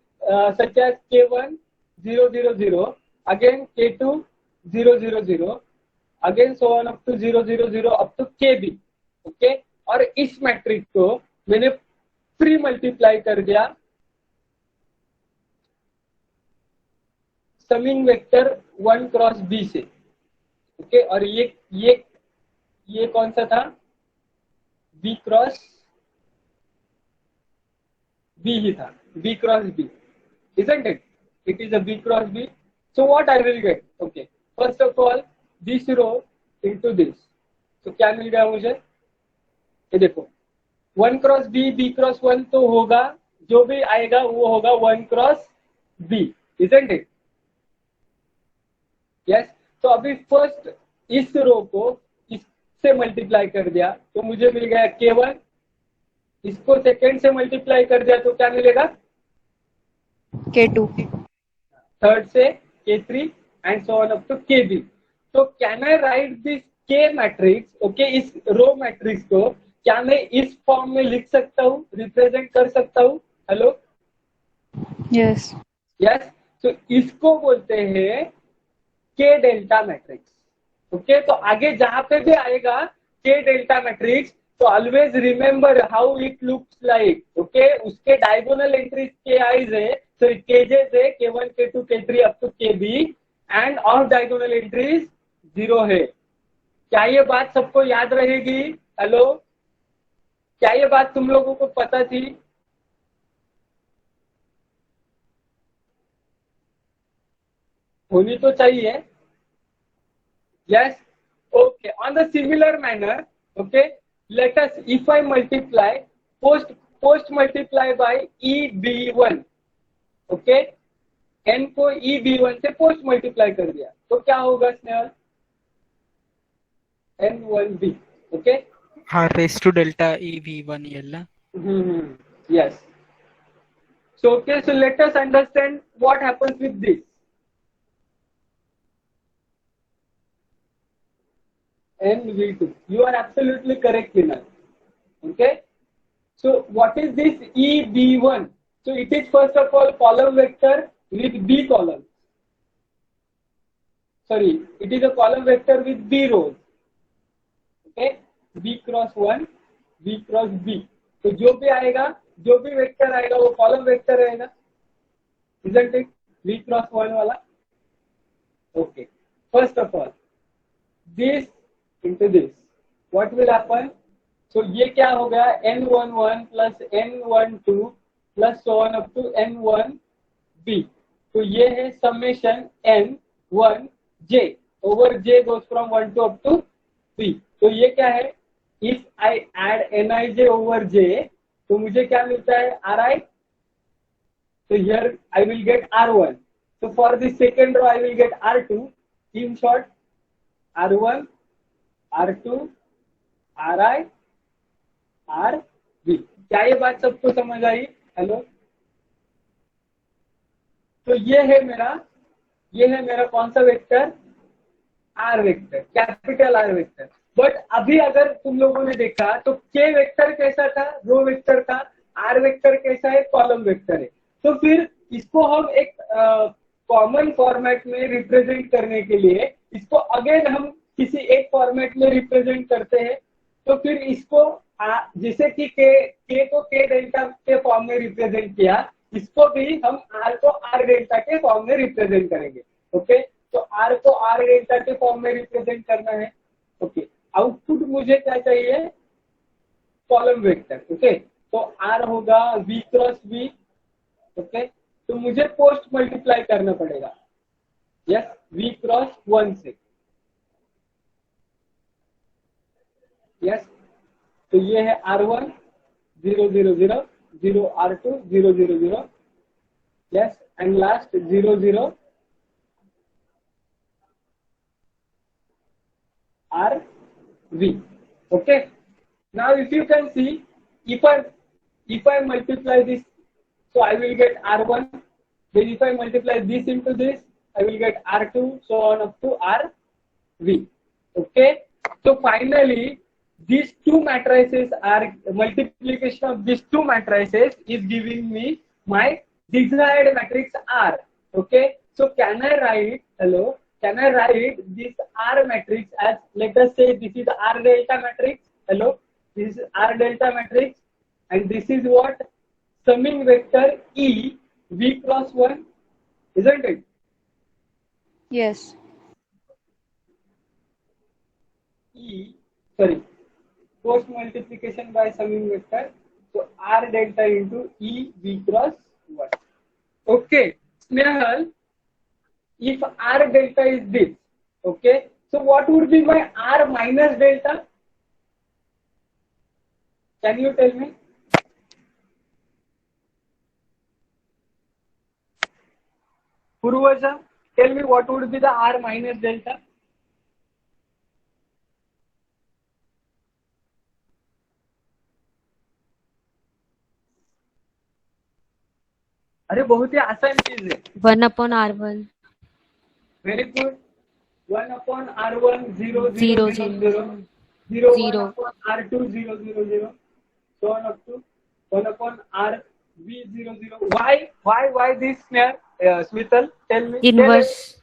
such as K1 0 0 0, again K2 0 0 0, again so on up to 0 0 0 up to KB, okay? और इस मैट्रिक्स को मैंने प्री मल्टीप्लाई कर दिया समिंग वेक्टर 1 क्रॉस बी से, ओके, और ये कौन सा था, बी क्रॉस बी ही था, B cross B, isn't it? It is a B cross B. So what I will get? Okay. First of all, this row into this. तो क्या मिल गया मुझे, ये देखो 1 क्रॉस बी, बी क्रॉस 1 तो होगा, जो भी आएगा वो होगा 1 cross B, isn't it? Yes. तो अभी फर्स्ट इस रो को इससे मल्टीप्लाई कर दिया तो मुझे मिल गया K1, इसको सेकेंड से मल्टीप्लाई कर दिया तो क्या मिलेगा, K2. थर्ड से K3 and so on up to KB. तो can I write this K matrix, okay, इस रो मैट्रिक्स को क्या मैं इस फॉर्म में लिख सकता हूँ, रिप्रेजेंट कर सकता हूँ, हेलो, Yes. यस, तो इसको बोलते हैं K डेल्टा मैट्रिक्स, ओके, तो आगे जहां पे भी आएगा K डेल्टा मैट्रिक्स तो always remember how it looks like, okay, उसके डायगोनल एंट्रीज के आईज है, सॉरी केजे से K1 K2 K3 up to KB and off diagonal entries 0 है। क्या ये बात सबको याद रहेगी, हेलो, क्या ये बात तुम लोगों को पता थी, होनी तो चाहिए, yes, okay, on the similar manner, okay, let us, if I multiply post multiply by EB1, okay, n को EB1 से पोस्ट मल्टीप्लाई कर दिया तो क्या होगा Snehal, N1B, okay, R raised to delta EV1 ಎಲ್ಲ yes, so okay, so let us understand what happens with this NV2. You are absolutely correct, Vinay. Okay. So what is this EB1? So it is first of all column vector with B columns. Sorry, it is a column vector with B rows. Okay. B cross 1, B cross B. तो जो भी आएगा, जो भी vector आएगा वो column vector रहेगा, isn't it? B cross 1 वाला. Okay. first of all, this into this, what will happen? So ये क्या हो गया? n11 plus n12 plus so on up to n1b. तो ये है summation n1j over j goes from 1 to up to b. तो ये क्या है? If I add nij over j, तो मुझे क्या मिलता है? ri. So here I will get r1. So for the second row I will get r2. In short, r1, r2, ri, rb. क्या ये बात सबको समझ आई? हेलो. तो ये है मेरा कौन सा vector? R vector, capital R vector. But अभी अगर तुम लोगों ने देखा तो के वेक्टर कैसा था? रो वेक्टर था. आर वेक्टर कैसा है? कॉलम वेक्टर है. तो फिर इसको हम एक कॉमन फॉर्मेट में रिप्रेजेंट करने के लिए इसको अगेन हम किसी एक फॉर्मेट में रिप्रेजेंट करते हैं. तो फिर इसको जिसे कि के को के डेल्टा के फॉर्म में रिप्रेजेंट किया, इसको भी हम आर को आर डेल्टा के फॉर्म में रिप्रेजेंट करेंगे. ओके, तो आर को आर डेल्टा के फॉर्म में रिप्रेजेंट करना है. ओके, आउटपुट मुझे क्या चाहिए? Column vector. ओके, तो आर होगा v क्रॉस v. ओके, तो मुझे पोस्ट मल्टीप्लाई करना पड़ेगा. यस, v क्रॉस 1 से. यस, तो ये है r1 0 0 0 0 r2 0 0 0. Yes, and last 0 0 rv. Okay, now if you can see, if I multiply this, so I will get r1. Then if I multiply this into this, I will get r2, so on up to rv. Okay, so finally these two matrices are multiplication of these two matrices is giving me my desired matrix R. Okay, so can I write this R matrix as, let us say this is R delta matrix. Hello, this is R delta matrix, and this is what? Summing vector E v cross 1, isn't it? Yes. Post multiplication by summing vector. So R delta into E v cross 1. Okay, Snehal, if R delta is this, okay, so what would be my R minus delta? Can you tell me? Purvaja, tell me what would be the R minus delta? अरे बहुत ही आसान चीज है. 1/R1. Very good. 1/R1 0 0 0 0 0 0 0 1/R2 0 0 0 so on up to 1/RV 0 0. Why this snare? Smithal, tell me. Inverse.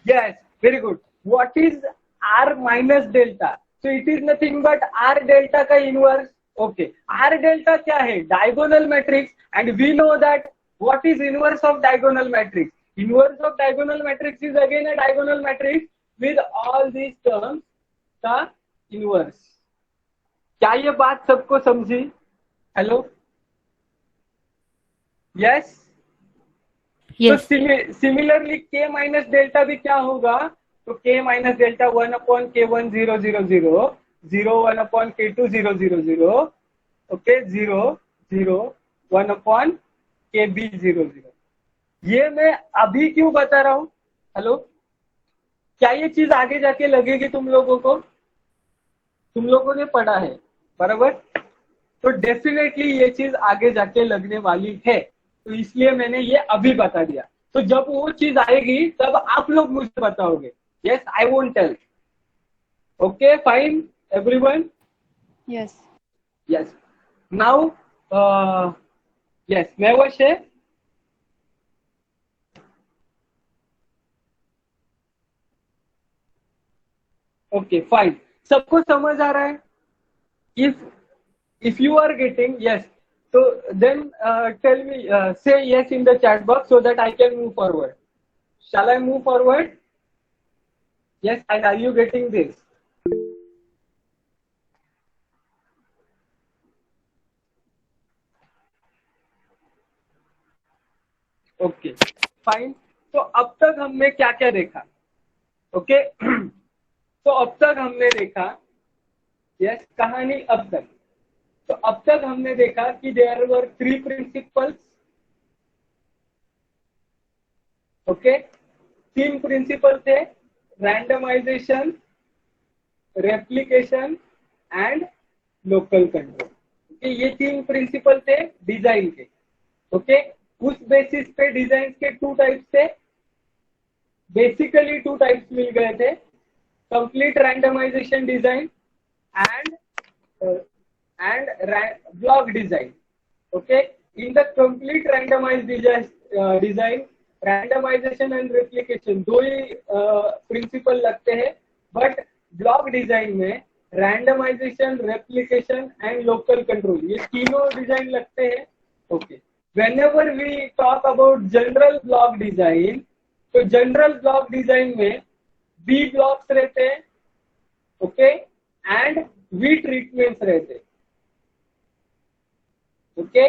Yes, very good. What is R minus delta? So it is nothing but R delta का inverse. Okay, R delta क्या है? Diagonal matrix, and we know that what is inverse of diagonal matrix? Inverse of diagonal matrix is again a diagonal matrix with all these terms का inverse. क्या ये बात सबको समझी? Hello, yes. Yes. तो similarly k minus delta भी क्या होगा? तो k minus delta 1/k1 0 0 0 0 1/k2 0 0 0 okay 0 0 1/kb 0 0. ये मैं अभी क्यों बता रहा हूँ? हेलो, क्या ये चीज आगे जाके लगेगी तुम लोगों को? तुम लोगों ने पढ़ा है बराबर, तो डेफिनेटली ये चीज आगे जाके लगने वाली है. तो इसलिए मैंने ये अभी बता दिया. तो जब वो चीज आएगी तब आप लोग मुझे बताओगे. Yes, I won't tell. Okay, fine everyone. Yes. Yes, now yes, मैं वो है. Okay, fine. सबको समझ आ रहा है? If you are getting yes, so then tell me, say yes in the chat box so that I can move forward. Shall I move forward? Yes, and are you getting this? Okay fine. तो अब तक हमने क्या क्या देखा? Okay तो अब तक हमने देखा, यस, कहानी अब तक. तो अब तक हमने देखा कि there were 3 principles. Okay, 3 principle थे, randomisation, replication and local control. ये 3 प्रिंसिपल थे डिजाइन के. ओके, उस बेसिस पे डिजाइन के 2 टाइप्स थे. बेसिकली 2 टाइप्स मिल गए थे, complete randomization design and block design. Okay, in the complete randomized design, randomization and replication दो ही प्रिंसिपल लगते हैं, बट ब्लॉक डिजाइन में randomization, replication and local control ये तीनों डिजाइन लगते हैं. Okay, whenever we talk about general block design, तो general block design में बी ब्लॉक्स रहते हैं, ओके, एंड वी ट्रीटमेंट्स रहते हैं. Okay,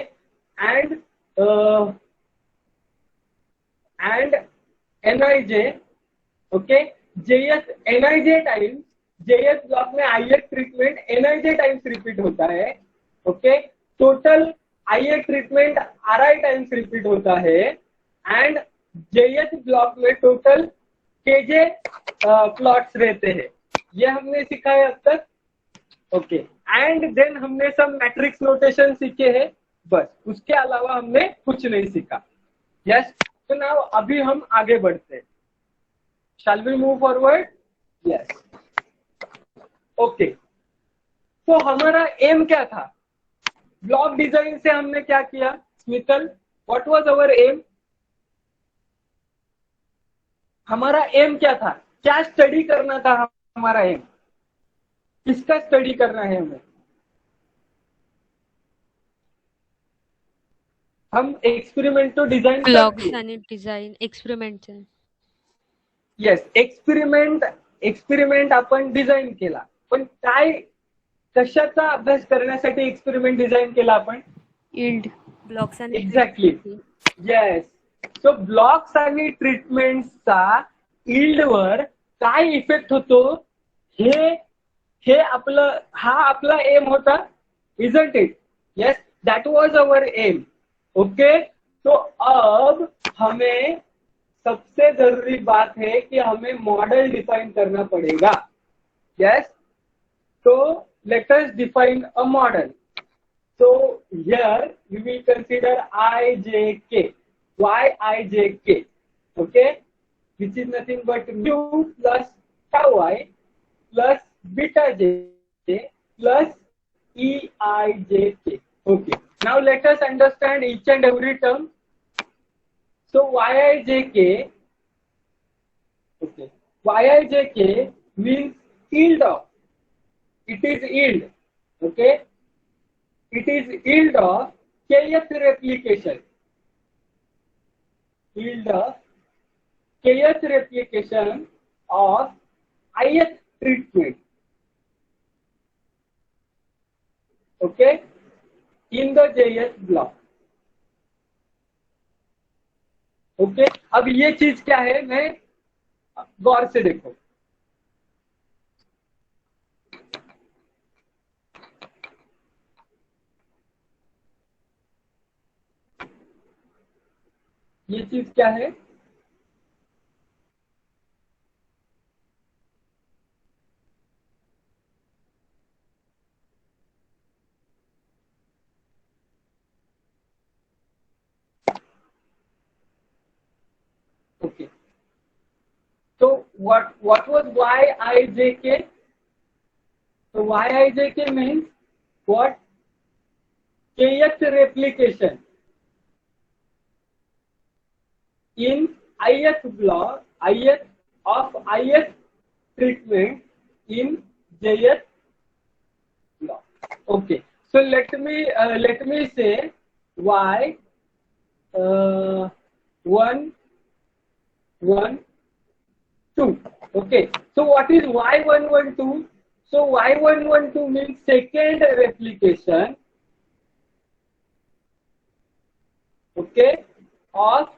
and NIJ. Okay, JS NIJ times, JS block में IH treatment NIJ times repeat होता है. Okay, total IH treatment RI times repeat होता है. एंड जेएस ब्लॉक में टोटल केजे प्लॉट्स रहते हैं. ये हमने सीखा है अब तक. ओके, एंड देन हमने सब मैट्रिक्स नोटेशन सीखे हैं, बस उसके अलावा हमने कुछ नहीं सीखा. यस, तो नाउ अभी हम आगे बढ़ते हैं. Shall we move forward? Yes. Okay, तो हमारा एम क्या था? ब्लॉक डिजाइन से हमने क्या किया? Smital, what was our M? हमारा एम क्या था? क्या स्टडी करना था हमारा एम? किसका स्टडी करना है हमें? हम एक्सपेरिमेंट तो डिजाइन ब्लॉक्स आणि डिझाईन एक्सपेरिमेंट. येस, एक्सपेरिमेंट आपण डिझाईन केला, पण काय कशाचा अभ्यास करण्यासाठी एक्सपेरिमेंट डिझाईन केला आपण? इल्ड. ब्लॉक्स आणि एक्झॅक्टली. येस, सो ब्लॉक्स आणि ट्रीटमेंटचा इल्डवर काय इफेक्ट होतो हे आपला एम होता, isn't it? Yes, that was our aim. Okay, तो अब हमें सबसे जरूरी बात है कि हमें मॉडल डिफाइन करना पड़ेगा. यस, तो late us define a model. So here we will consider ijk. Why ijk? Okay, which is nothing but mu plus tau I plus beta j plus eijk. Okay, now let us understand each and every term. So yijk, okay, yijk means yield of. It is yield. Okay, it is yield of kth replication. Yield of kth replication of ith treatment. Okay, in the JS block. Okay, अब ये चीज क्या है, मैं गौर से देखो. ये चीज क्या है? ओके, तो what was yijk? So yijk means what? kth replication in ith block, ith of ith treatment in jth block. Okay, so let me say y 1 1 2. Okay. So what is Y112? So Y112 means second replication, okay, of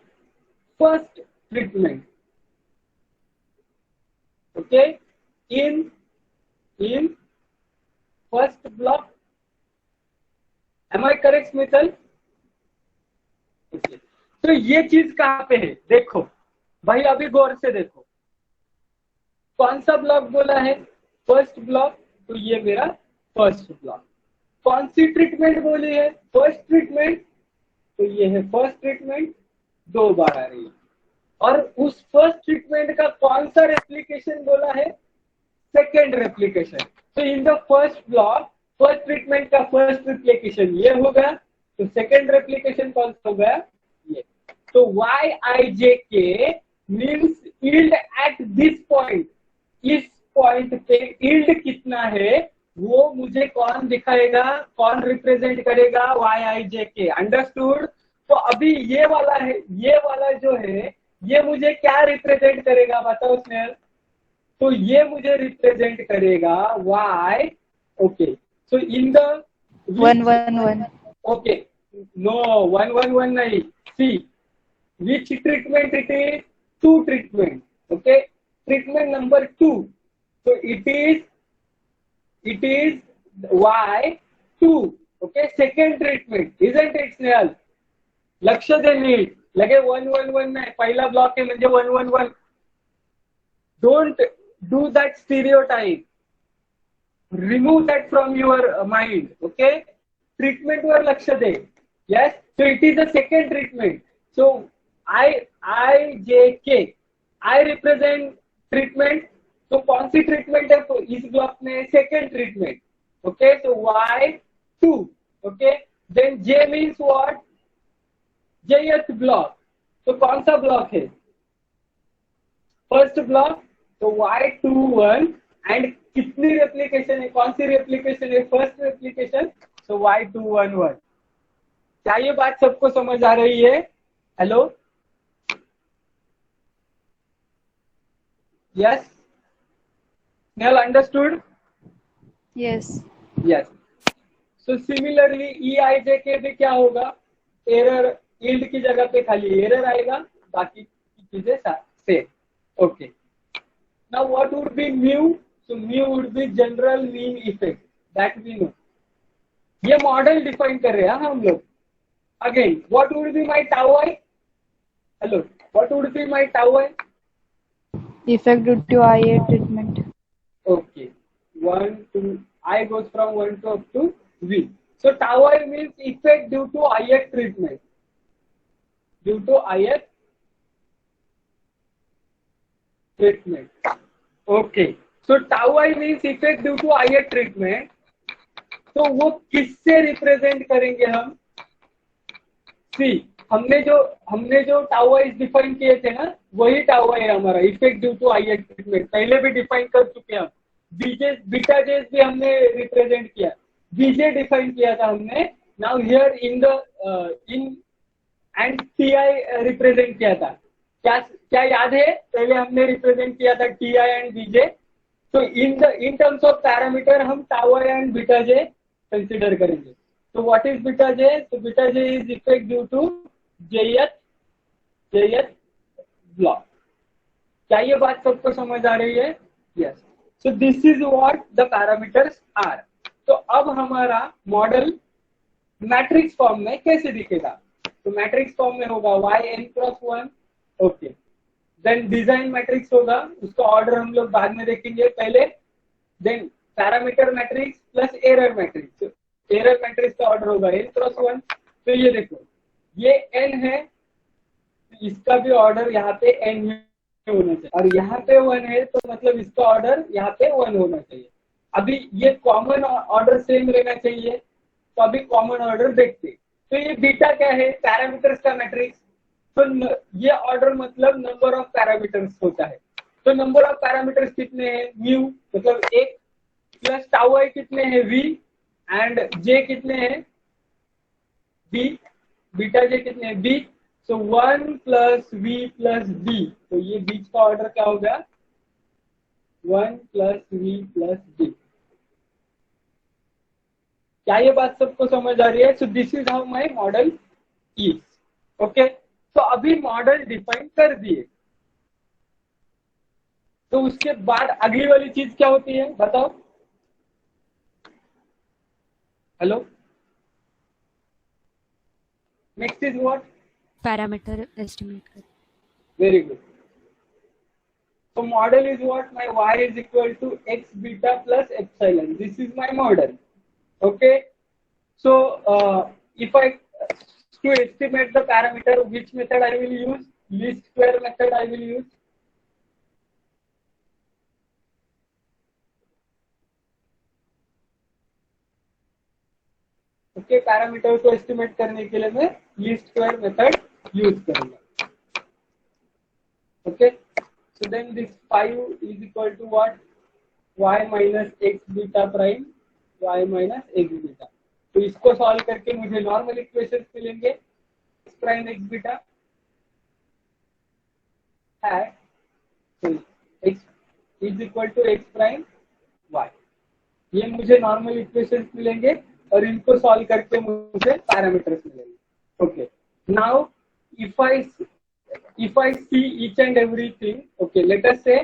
first treatment. Okay, in first block. Am I correct, Smithal? Okay. तो ये चीज कहाँ पे है? देखो भाई, अभी गौर से देखो, कौन सा ब्लॉक बोला है? First block. तो ये मेरा फर्स्ट ब्लॉक। कौन सी ट्रीटमेंट बोली है? First treatment. तो ये है फर्स्ट ट्रीटमेंट, 2 बार आ रही है। और उस फर्स्ट ट्रीटमेंट का कौन सा रेप्लिकेशन बोला है? Second replication. तो in the first block first treatment का फर्स्ट रेप्लिकेशन ये होगा, तो सेकेंड रेप्लिकेशन कौन सा होगा? ये। तो YIJK means yield at this point. इस पॉइंट पे यील्ड कितना है वो मुझे कौन दिखाएगा, कौन रिप्रेजेंट करेगा? YIJK। अंडरस्टूड? तो अभी ये वाला है, ये वाला जो है ये मुझे क्या रिप्रेजेंट करेगा बताओ स्नेहल? तो ये मुझे रिप्रेजेंट करेगा Y। Okay, so in the 111. Okay, no 111 नहीं, सी which treatment it is? 2 treatment. Okay, treatment number 2. So it is Y2. Okay, second treatment, isn't it Snehal? लक्ष दे नीट, लगे 111 नाही, पहिला ब्लॉक आहे म्हणजे 111. Don't do that stereotype. Remove that from your mind. Okay, treatment वर लक्ष दे. Yes, so it is the second treatment. So IJK, I represent treatment. तो कौन seed treatment है? तो इस ब्लॉक में सेकेंड ट्रीटमेंट. ओके, तो Y2. ओके, then J means what? Jth block. तो कौन सा ब्लॉक है? First block. तो Y21 एंड कितनी रेप्लिकेशन है? कौन सी रेप्लिकेशन है? First replication. तो Y211. क्या ये बात सबको समझ आ रही है? Hello, yes Snehal, understood? Yes. Yes. So similarly EIJK भी क्या होगा? एरर, यील्ड की जगह पे खाली एरर आएगा, बाकी की चीजें same. Okay, now what would be mu? So mu would be general mean effect, that we know. ये मॉडल डिफाइन कर रहे हैं हम लोग. Again, what would be my tau I? Hello, what would be my tau I? Effect due to IA treatment. Okay, 1 to I goes from 1 to up to V. So tau I means effect due to IF treatment. Due to IF treatment. Okay, so tau I means effect due to IF treatment. तो वो किससे represent करेंगे हम? सी, हमने जो tau eyes define किए थे ना, वही टाउ आई है हमारा, effect due to I treatment. पहले भी डिफाइन कर चुके हैं हम. बीजेस, बीटा जेस भी हमने रिप्रेजेंट किया, बीजे डिफाइन किया था हमने. Now here in and TI represent किया था. क्या याद है? पहले हमने रिप्रेजेंट किया था टीआई एंड बीजे. तो इन टर्म्स ऑफ पैरामीटर हम tau I and beta J consider करेंगे. तो व्हाट इज बीटा जे? तो beta J is effect due to jth block. क्या ये बात सबको समझ आ रही है? Yes. So this is what the parameters are. तो अब हमारा मॉडल मैट्रिक्स फॉर्म में कैसे दिखेगा? तो मैट्रिक्स फॉर्म में होगा yn+1. Okay, then design matrix होगा, उसका ऑर्डर हम लोग बाद में देखेंगे. पहले then parameter matrix plus error matrix. Error matrix का ऑर्डर होगा n+1. तो ये देखो, ये n है, इसका भी ऑर्डर यहाँ पे n में होना चाहिए, और यहाँ पे 1 है, तो मतलब इसका ऑर्डर यहाँ पे 1 होना चाहिए. अभी ये कॉमन ऑर्डर सेम रहना चाहिए, तो अभी कॉमन ऑर्डर देखते. तो ये बीटा क्या है? पैरामीटर्स का मैट्रिक्स. तो ये ऑर्डर मतलब नंबर ऑफ पैरामीटर्स होता है. तो नंबर ऑफ पैरामीटर्स कितने हैं? म्यू मतलब 1 प्लस टाउ आई कितने हैं? V एंड जे कितने हैं? B. बीटा जे कितने हैं? B. सो 1 प्लस V प्लस B. तो ये बीच का ऑर्डर क्या होगा? 1 plus V plus D. क्या ये बात सबको समझ आ रही है? सो this is how my model is. Okay, तो अभी मॉडल डिफाइन कर दिए, तो उसके बाद अगली वाली चीज क्या होती है बताओ? Hello, next is what? Parameter estimate कर. Very good. So model is what? My y is equal to x beta plus epsilon. This is my model. Okay. So if I to estimate the parameter, which method I will use? Least square method I will use. Okay, parameter को estimate करने के लिए मैं least square method use करूंगा. Okay, so then this 5 is equal to what? Y minus x beta prime, y minus x beta. तो इसको solve करके मुझे नॉर्मल इक्वेशंस मिलेंगे. x प्राइम x बीटा है, तो x is equal to x prime y. ये मुझे normal equations मिलेंगे और इनको सॉल्व करके मुझे पैरामीटर्स मिलेंगे. Okay, now if I see each and everything, okay, let us say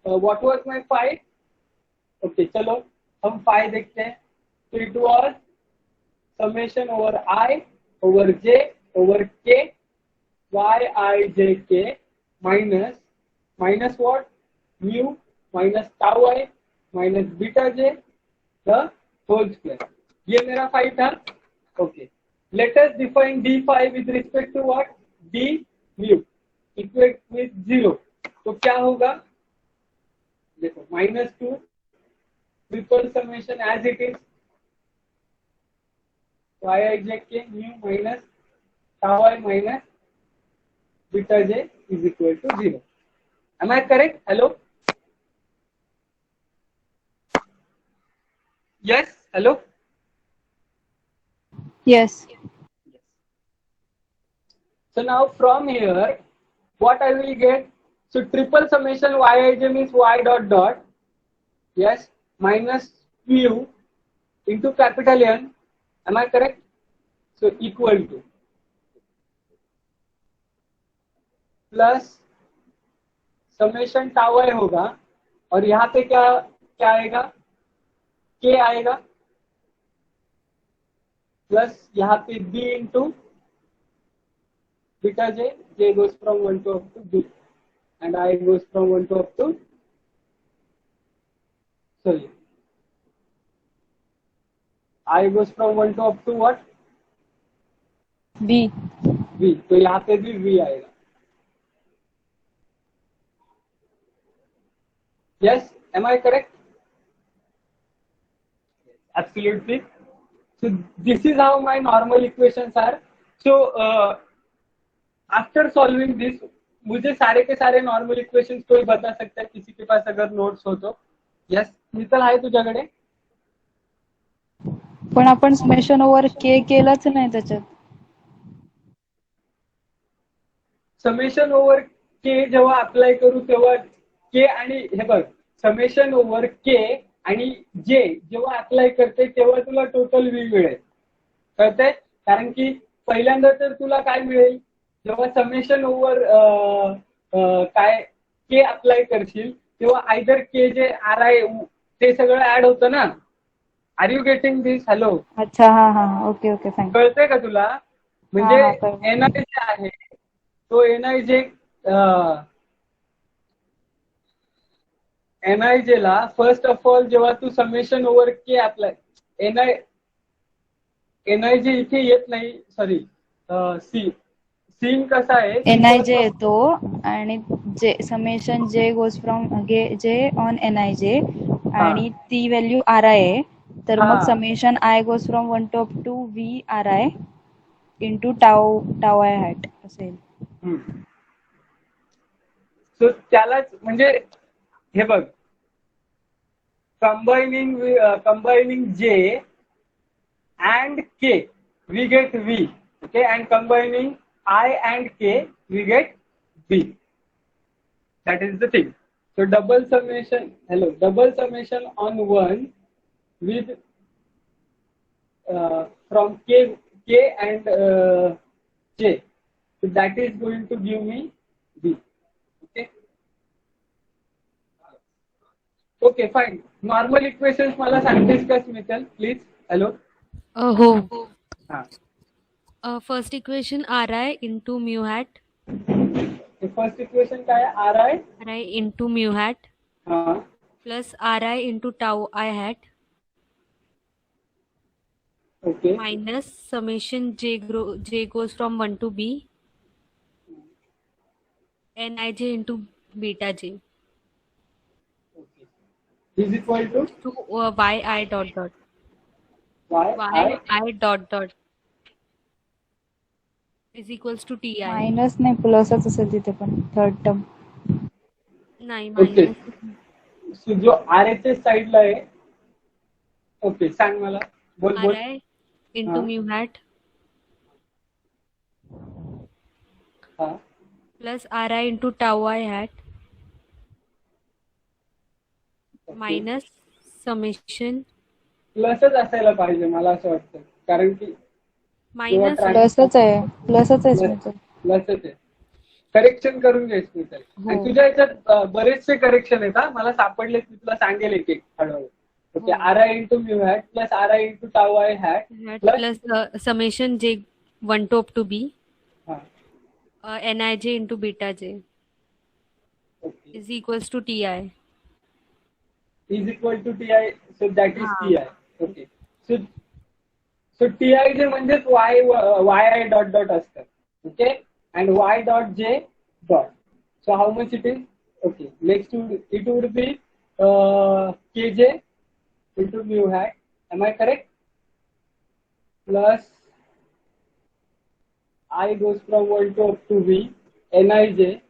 what was my phi? Okay, चलो हम phi देखते हैं. So it was summation over I over j over k y I j k minus what? Mu minus tau I minus beta j the whole square. ये मेरा phi था. Okay, let us define d phi with respect to what? d mu equate with 0. तो क्या होगा? देखो, -2 triple summation as it is y I j k mu minus tau I minus beta j is equal to 0. Am I correct? Hello? Yes? Hello? Yes. So now from here, what I will get? So triple summation yij means y dot dot, yes, minus q into capital N. Am I correct? So equal to plus summation tau I होगा, और यहाँ पे क्या क्या आएगा? k आएगा, plus यहाँ पे b into beta j goes from 1 to up to b, and I goes from 1 to up to, sorry, I goes from 1 to up to what? B. v. तो यहाँ पे भी v आएगा. Yes, am I correct? Absolutely. So this is how my normal equations are. So after solving this, मुझे सारे के सारे normal equations कोई बता सकता है किसी के पास अगर नोट्स हो तो? यस, मित्तल आहे तुझ्याकडे? पण आपण समेशन ओव्हर के केलाच नाही त्याच्यात. समेशन ओव्हर के जेव्हा अप्लाय करू तेव्हा के आणि हे बघ, समेशन ओव्हर के आणि जे जेव्हा अप्लाय करते तेव्हा तुला टोटल व्ही मिळेल. कळतंय? कारण की पहिल्यांदा तर तुला काय मिळेल, जेव्हा समेशन ओव्हर काय के अप्लाय करशील तेव्हा आयदर के जे आर आय ते सगळं ऍड होतं ना. Are you getting this? Hello? अच्छा, हा हा, ओके ओके, फाईन. कळतंय का तुला? म्हणजे एन आय जे आहे तो एन आय जे ला फर्स्ट ऑफ ऑल जेव्हा तू summation over K apply, N I J इथे येत नाही, सॉरी, सीन कसा आहे, NIJ येतो आणि जे summation J goes from J on NIJ आणि ती व्हॅल्यू RI आहे, तर मग summation I goes from 1 to up to VRI into tau I hat असेल. सो त्यालाच म्हणजे हे बघ, combining J and K we get V, okay, and combining I and K we get B. That is the thing. So double summation on 1 with from k and j. So that is going to give me b. Okay. Okay, fine. Normal equations मला सांगतेस का Smital please? Hello. हो. हा. First equation ri into mu hat. First equation काय आहे? ri into mu hat हा. plus ri into tau I hat okay. minus summation j goes from 1 to b nij into beta j Is equal to yi dot dot y I dot dot is equals to ti. Minus नाही प्लसच असेल तिथे पण third term. नाही okay. minus जो R H S साइडला आहे. Okay, सांग मला. बोल बोल. ri into हाँ. mu hat हा. plus ri into tau I hat okay. minus summation प्लसच असायला पाहिजे मला असं वाटतं, कारण की minus प्लसच आहे स्मितल. प्लसच आहे. करेक्शन करून घ्यायच मी तर. आणि हो. तुझ्या याच्यात बरेचसे करेक्शन आहेत हा, मला सापडले, मी तुला सांगेल एक एक हळूहळू. ओके. हो. R I into mu hat plus R I into tau I hat plus plus summation j 1 to up to b हा. nij into beta j ओके. is equals to ti. Is equal to T I. So that is हा. T I. Okay. So T I जे म्हणजेच Y I dot dot असतं. Okay. And Y dot J dot. So how much it is? Okay. Next it would be K J into mu hat. Am I correct? Plus I goes from 1 to up to v nij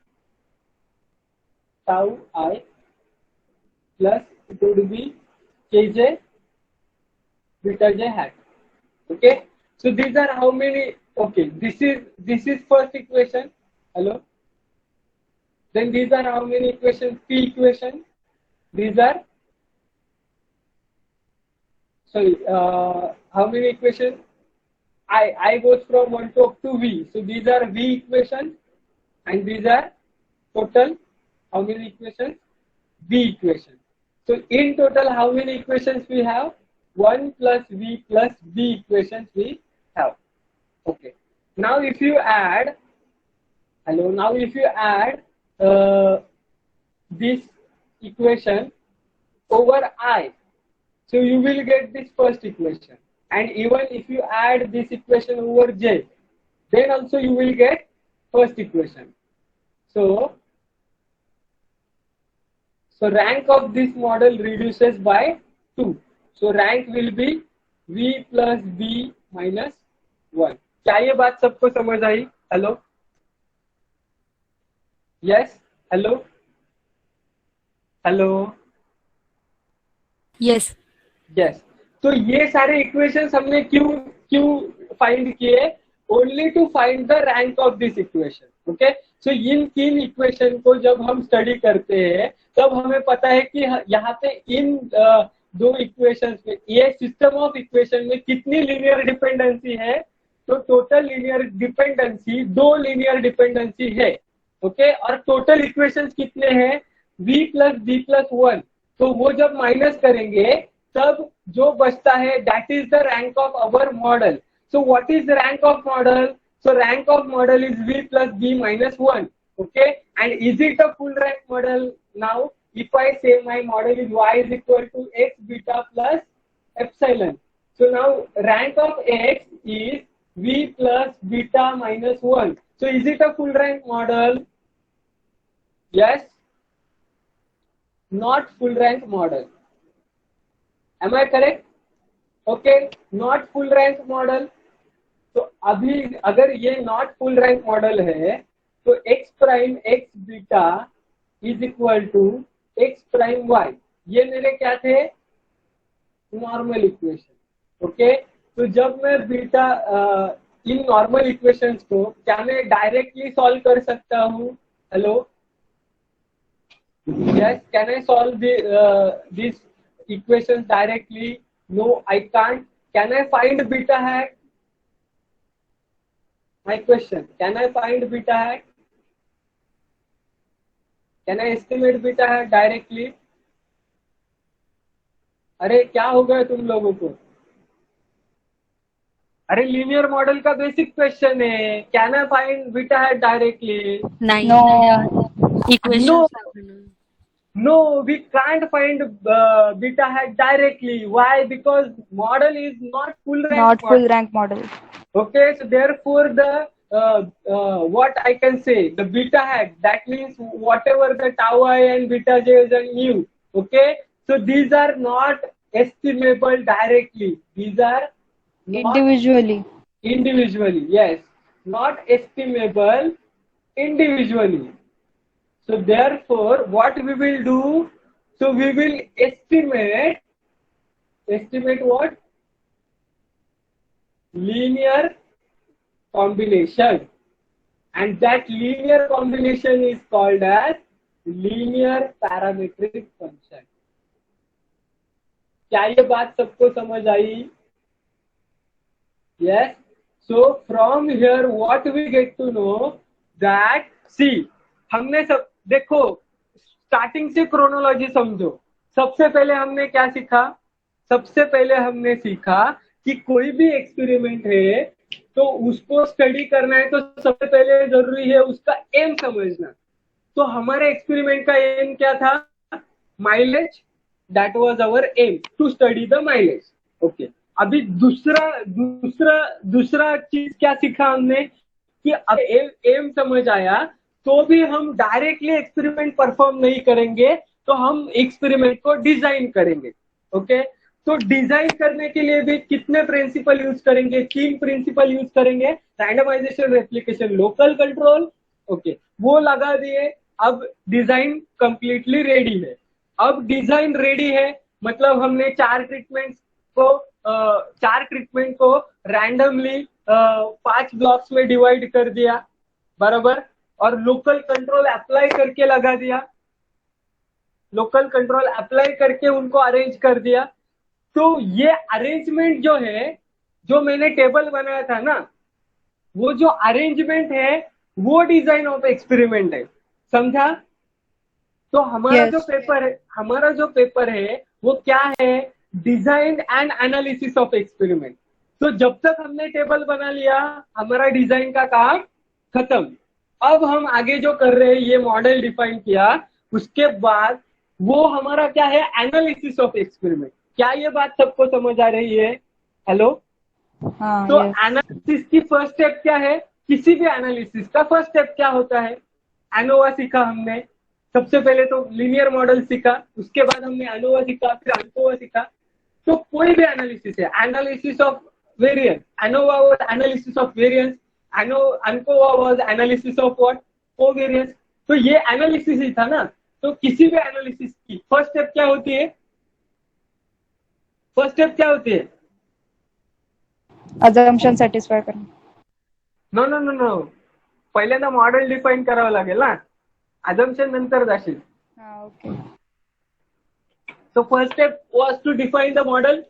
tau I plus it would be kj beta j hat. Okay. So these are how many? Okay. This is first equation. Hello. Then these are how many equations? P equation. These are sorry, how many equations? I goes from 1 to up to v. So these are v equations, and these are total how many equations? V equations. So in total, how many equations we have? 1 plus v plus b equations we have. Okay. Now if you add, hello. Now if you add this equation over I. So you will get this first equation, and even if you add this equation over j, then also you will get first equation. So rank of this model reduces by 2. So rank will be v plus b minus 1. क्या ये बात सबको समझ आई? Hello. Yes. Hello. Hello. Yes. Yes. तो ये सारे equations हमने क्यों फाइंड किए? Only to find the rank of this equation. Okay. So इन तीन इक्वेशन को जब हम स्टडी करते हैं तब हमें पता है कि यहाँ पे इन दो इक्वेशंस में, ये सिस्टम ऑफ इक्वेशन में कितनी लीनियर डिपेंडेंसी है. तो total linear dependency 2 linear dependency है. ओके. और टोटल इक्वेशंस कितने हैं? v plus b plus 1. तो वो जब माइनस करेंगे तब जो बचता है that is the rank of our model. So what is the rank of model? So rank of model is v plus b minus 1. Okay. And is it a full rank model? Now if I say my model is y is equal to x beta plus epsilon. So now rank of x is v plus beta minus 1. So is it a full rank model? Yes. Not full rank model. Am I correct? Okay. Not full rank model. तो अभी अगर ये not full rank model है तो x prime x beta is equal to x prime y. ये मेरे क्या थे? Normal equation. ओके. तो जब मैं बीटा इन नॉर्मल इक्वेशंस को क्या मैं डायरेक्टली सॉल्व कर सकता हूँ? Hello. Yes, can I solve these equations directly? No, I can't. Can I find beta hat? My question, can I find beta hat? Can I estimate beta hat directly? अरे क्या हो गया तुम लोगों को? अरे लीनियर मॉडल का basic question है, can I find beta hat directly? नहीं No. Equation No, we can't find beta hat directly. Why? Because model is not full rank Not model. full rank model. Okay, so therefore the what I can say, the beta hat, that means whatever the tau I and beta j is and mu. Okay, so these are not estimable directly. These are not individually. Yes, not estimable individually. So therefore, what we will do? So we will estimate what? Linear combination, and that linear combination is called as linear parametric function. क्या ये बात सबको समझ आई? Yes. So from here what we get to know that, see, हमने सब देखो, starting से chronology समझो. सबसे पहले हमने क्या सीखा? सबसे पहले हमने सीखा कि कोई भी एक्सपेरिमेंट है तो उसको स्टडी करना है तो सबसे पहले जरूरी है उसका एम समझना. तो हमारे एक्सपेरिमेंट का एम क्या था? Mileage. That was our aim, to study the mileage. Okay, अभी दूसरा चीज क्या सीखा हमने कि अब एम समझ आया तो भी हम डायरेक्टली एक्सपेरिमेंट परफॉर्म नहीं करेंगे, तो हम एक्सपेरिमेंट को डिजाइन करेंगे. ओके, तो डिजाइन करने के लिए भी कितने प्रिंसिपल यूज करेंगे? 3 प्रिंसिपल यूज करेंगे. Randomization, replication, local control. Okay, वो लगा दिए. अब डिजाइन कंप्लीटली रेडी है. अब डिजाइन रेडी है मतलब हमने 4 ट्रीटमेंट को रैंडमली 5 ब्लॉक्स में डिवाइड कर दिया, बराबर, और लोकल कंट्रोल अप्लाई करके लगा दिया. लोकल कंट्रोल अप्लाई करके उनको अरेंज कर दिया. तो ये अरेंजमेंट जो है, जो मैंने टेबल बनाया था ना, वो जो अरेंजमेंट है वो डिजाइन ऑफ एक्सपेरिमेंट है. समझा? तो हमारा जो पेपर है वो क्या है? Design and analysis of experiment. तो जब तक हमने टेबल बना लिया हमारा डिजाइन का काम खत्म. अब हम आगे जो कर रहे हैं, ये मॉडल डिफाइन किया, उसके बाद वो हमारा क्या है? Analysis of experiment. क्या ये बात सबको समझ आ रही है? हेलो? तो एनालिसिस की फर्स्ट स्टेप क्या है? किसी भी एनालिसिस का फर्स्ट स्टेप क्या होता है? एनोवा सीखा हमने. सबसे पहले तो लीनियर मॉडल सीखा, उसके बाद हमने एनोवा सीखा, फिर अनकोवा सीखा. तो कोई भी एनालिसिस है, analysis of variance. ANOVA was analysis of variance, ANCOVA was analysis of what? Covariance. तो ये एनालिसिस ही था ना. तो किसी भी एनालिसिस की फर्स्ट स्टेप क्या होती है? अजम्पशन सॅटिस्फाय करणं. नो, पहिल्यांदा मॉडेल डिफाइन करावं लागेल ना. अजम्पशन नंतर जाशील. ओके. तो first step was to define the model.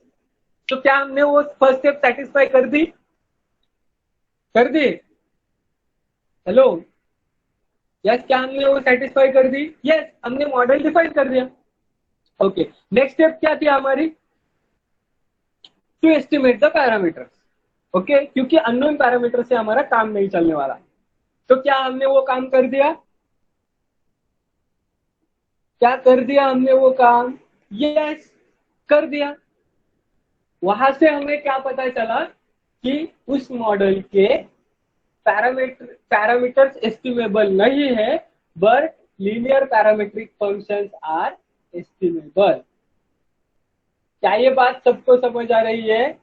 तो क्या हमने वो फर्स्ट स्टेप सेटिस्फाई कर दी? हेलो? यस, क्या हमने वो सेटिस्फाई कर दी? यस, हमने मॉडल डिफाइन कर दिया. ओके, नेक्स्ट स्टेप क्या थी हमारी? To estimate the parameters. Okay, क्योंकि अननोन पैरामीटर से हमारा काम नहीं चलने वाला. तो क्या हमने वो काम कर दिया? हमने वो काम? यस, कर दिया. वहां से हमें क्या पता चला कि उस मॉडल के पैरामीटर्स एस्टिमेबल नहीं है, but linear parametric functions are estimable. क्या ये बात सबको समझ आ रही है?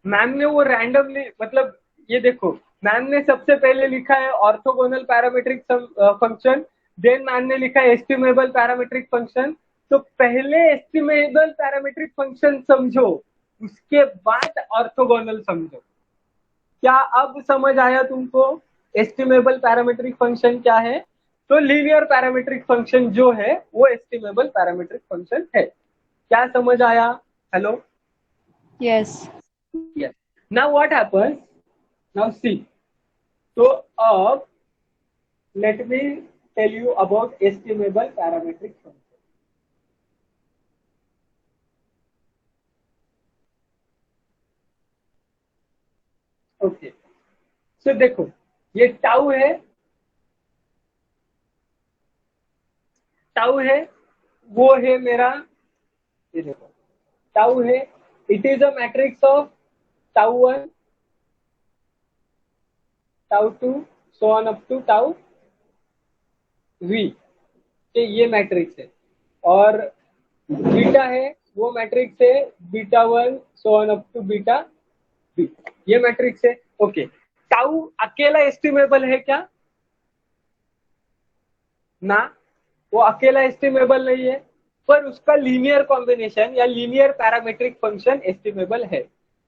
मैम ने वो रैंडमली, मतलब ये देखो, मैम ने सबसे पहले लिखा है orthogonal parametric function, then ma'am ने लिखा है एस्टिमेबल पैरामेट्रिक फंक्शन. तो पहले एस्टिमेबल पैरामेट्रिक फंक्शन समझो, उसके बाद ऑर्थोगोनल समझो. क्या अब समझ आया तुमको एस्टिमेबल पैरामेट्रिक फंक्शन क्या है? तो लीनियर पैरामीट्रिक फंक्शन जो है वो एस्टिमेबल पैरामीट्रिक फंक्शन है। क्या समझ आया? Hello? Yes. Yes. Now what happens? Now see. So let me tell you about estimable parametric function. Okay. So देखो ये टाउ है, टाउ है, वो है मेरा, ये देखो टाउ है, it is a matrix of tau 1, tau 2, so on up to tau v के ये मैट्रिक्स है। और बीटा है वो मैट्रिक्स है beta 1 so on up to beta b, ये मैट्रिक्स है। ओके, टाउ अकेला एस्टिमेबल है क्या? ना, वो अकेला एस्टिमेबल नहीं है, पर उसका लीनियर कॉम्बिनेशन या लीनियर पैरामीट्रिक फंक्शन एस्टिमेबल है।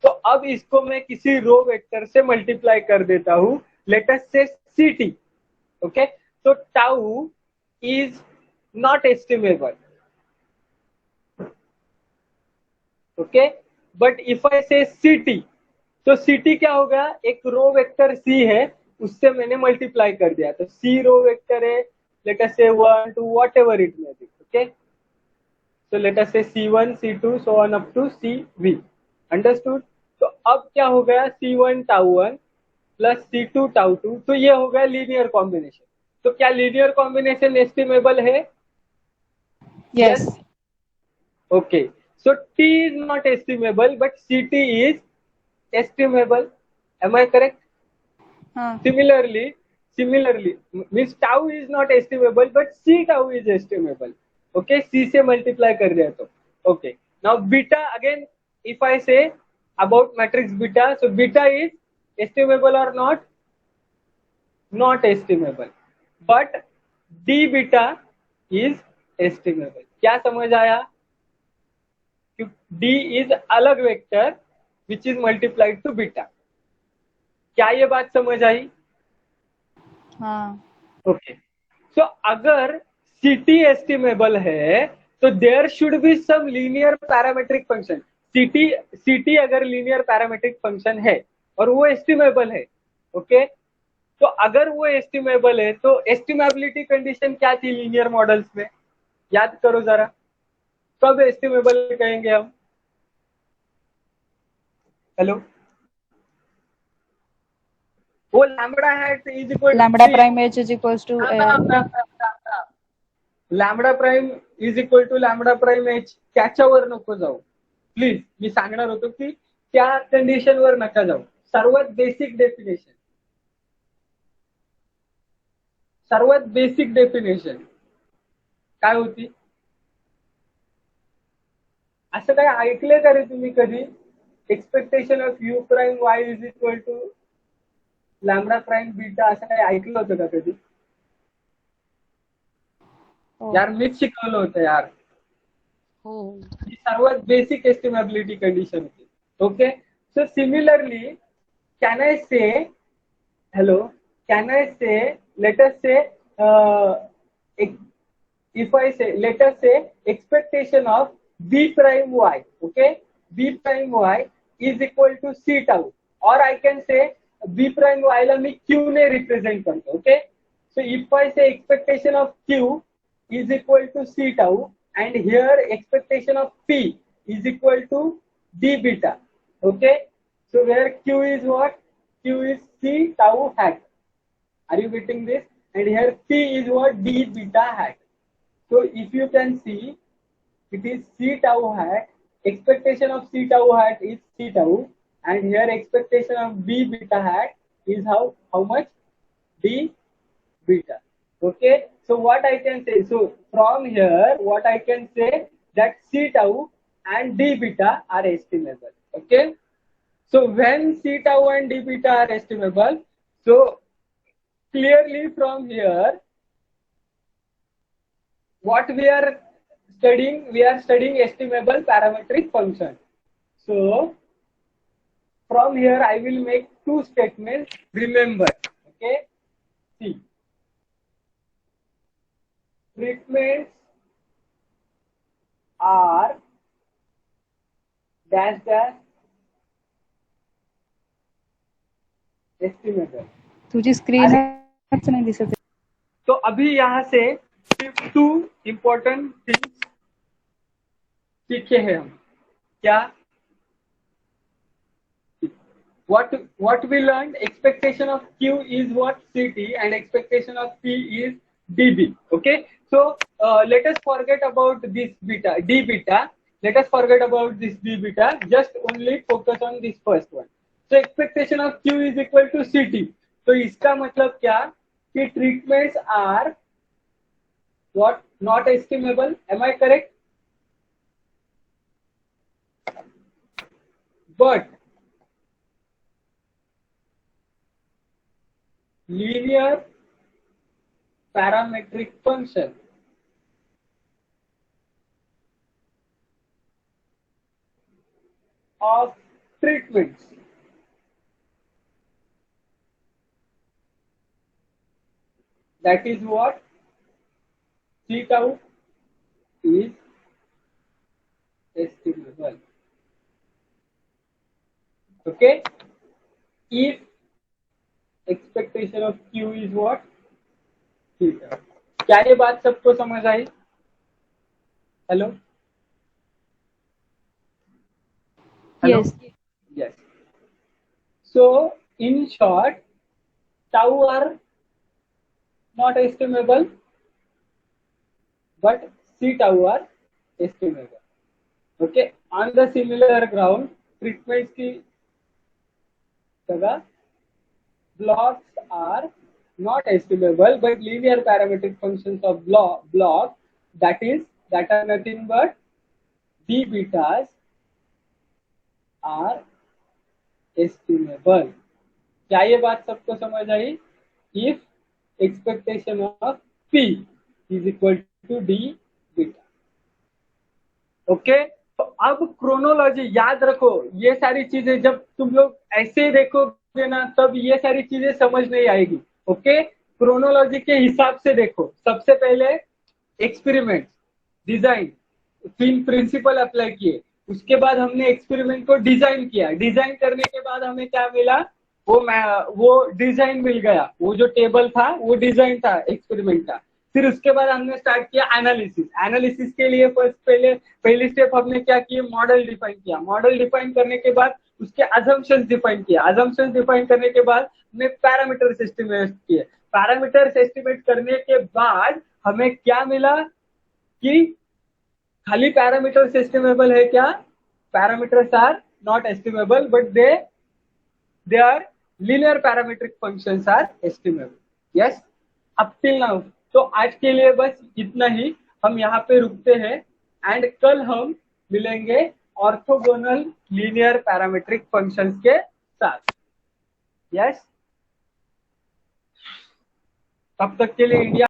तो अब इसको मैं किसी रो वेक्टर से मल्टीप्लाई कर देता हूं, late us say ct। Okay, तो tau is not estimable, okay, but if I say ct, तो ct क्या होगा? एक रो वेक्टर c है, उससे मैंने मल्टीप्लाई कर दिया, तो c रो वेक्टर है, let us say 1 2 whatever it may be, okay, so let us say c1 c2 so on up to cv, understood? तो अब क्या हो गया? c1 tau 1 plus c2 tau 2, तो ये हो गया लीनियर कॉम्बिनेशन। तो क्या लीनियर कॉम्बिनेशन एस्टिमेबल है? Yes. Okay, so t is not estimable but ct is estimable, am I correct? हाँ. Similarly, means tau is not estimable, but c tau is estimable. Okay, c से multiply कर दिया तो. Okay, now beta again, if I say about matrix beta, so beta is estimable or not? Not estimable, but d beta is estimable. क्या समझ आया? d is अलग vector which is multiplied to beta. क्या ये बात समझ आई? हाँ. Okay, सो अगर ct एस्टिमेबल है तो there should be some linear parametric function. ct अगर लीनियर पैरामेट्रिक फंक्शन है और वो एस्टिमेबल है, ओके, तो अगर वो एस्टिमेबल है तो एस्टिमेबिलिटी कंडीशन क्या थी लीनियर मॉडल्स में? याद करो जरा, कब एस्टिमेबल कहेंगे हम? हेलो? वो lambda hat is equal Lambda prime h is equals to lambda prime is equal to lambda prime H, त्याच्यावर नको जाऊ प्लीज. मी सांगणार होतो की त्या कंडिशनवर नका जाऊ. सर्वात बेसिक डेफिनेशन, सर्वात बेसिक डेफिनेशन काय होती? असं काय ऐकलंय का रे तुम्ही कधी? Expectation of U prime Y is equal to lambda prime beta, असं काय ऐकलं होतं का कधी? यार मीच शिकवलं होतं यार. हो. ही सर्वात बेसिक एस्टिमेबिलिटी कंडिशन होती. Okay, so similarly can I से, हेलो, कॅन आय से, लेट अस से, if I say, let us say expectation of b prime y, okay, b prime y is equal to c tau, or I can say b prime y La me q ने represent करतो. Okay, so if I say expectation of q is equal to c tau, and here expectation of p is equal to d beta. Okay, so where q is what? Q is c tau hat. Are you getting this? And here p is what? D beta hat. So if you can see, it is c tau hat. Expectation of c tau hat is c tau, and here expectation of b beta hat is how much? D beta. Okay, so what I can say? So from here, what I can say that c tau and d beta are estimable. Okay, so when c tau and d beta are estimable, so clearly from here, what we are studying estimable parametric function. So from here I will make two statements. Remember, okay, see, treatments are dash dash estimable. तुझी स्क्रीनच नाही दिसत आहे. तो अभी यहाँ से सिर्फ 2 important things सीखे हैं हम. क्या? What we learned, expectation of Q is what? CT, and expectation of P is DB. Okay, so let us forget about this beta, D beta. Let us forget about this D beta. Just only focus on this first one. So expectation of Q is equal to CT. तो इसका मतलब क्या कि treatments are what? Not estimable. Am I correct? But linear parametric function of treatments that is what? C tau is estimable. Okay, if expectation of Q is what? Theta. क्या ये बात सबको समझ आई? Hello? Yes. Yes. So in short, tau are not estimable, but C tau are estimable. Okay. On the similar ground, treatments की जगह blocks are not estimable, but linear parametric functions of block that are nothing but D betas are estimable. क्या ये बात सबको समझ आई? If expectation of P is equal to D beta. Okay, तो अब chronology याद रखो. ये सारी चीजें जब तुम लोग ऐसे देखोगे ना, तब ये सारी चीजें समझ नहीं आएगी. ओके, क्रोनोलॉजी के हिसाब से देखो. सबसे पहले एक्सपेरिमेंट, डिजाइन, तीन प्रिंसिपल अप्लाई किए. उसके बाद हमने एक्सपेरिमेंट को डिजाइन किया. डिजाइन करने के बाद हमें क्या मिला? वो डिजाइन मिल गया. वो जो टेबल था वो डिजाइन था एक्सपेरिमेंट का. फिर उसके बाद हमने स्टार्ट किया एनालिसिस. एनालिसिस के लिए पहली स्टेप हमने क्या किया? मॉडल डिफाइन किया. मॉडल डिफाइन करने के बाद उसके अजम्पशंस डिफाइन किया. अजम्पशंस डिफाइन करने के बाद हमने पैरामीटर्स एस्टिमेट किए. पैरामीटर्स एस्टिमेट करने के बाद हमें क्या मिला कि खाली पैरामीटर्स एस्टिमेबल है क्या? Parameters are not estimable, but they are linear parametric functions are estimable. Yes, up till now. तो आज के लिए बस इतना ही. हम यहाँ पे रुकते हैं एंड कल हम मिलेंगे ऑर्थोगोनल लीनियर पैरामेट्रिक फंक्शंस के साथ. यस, तब तक के लिए इंडिया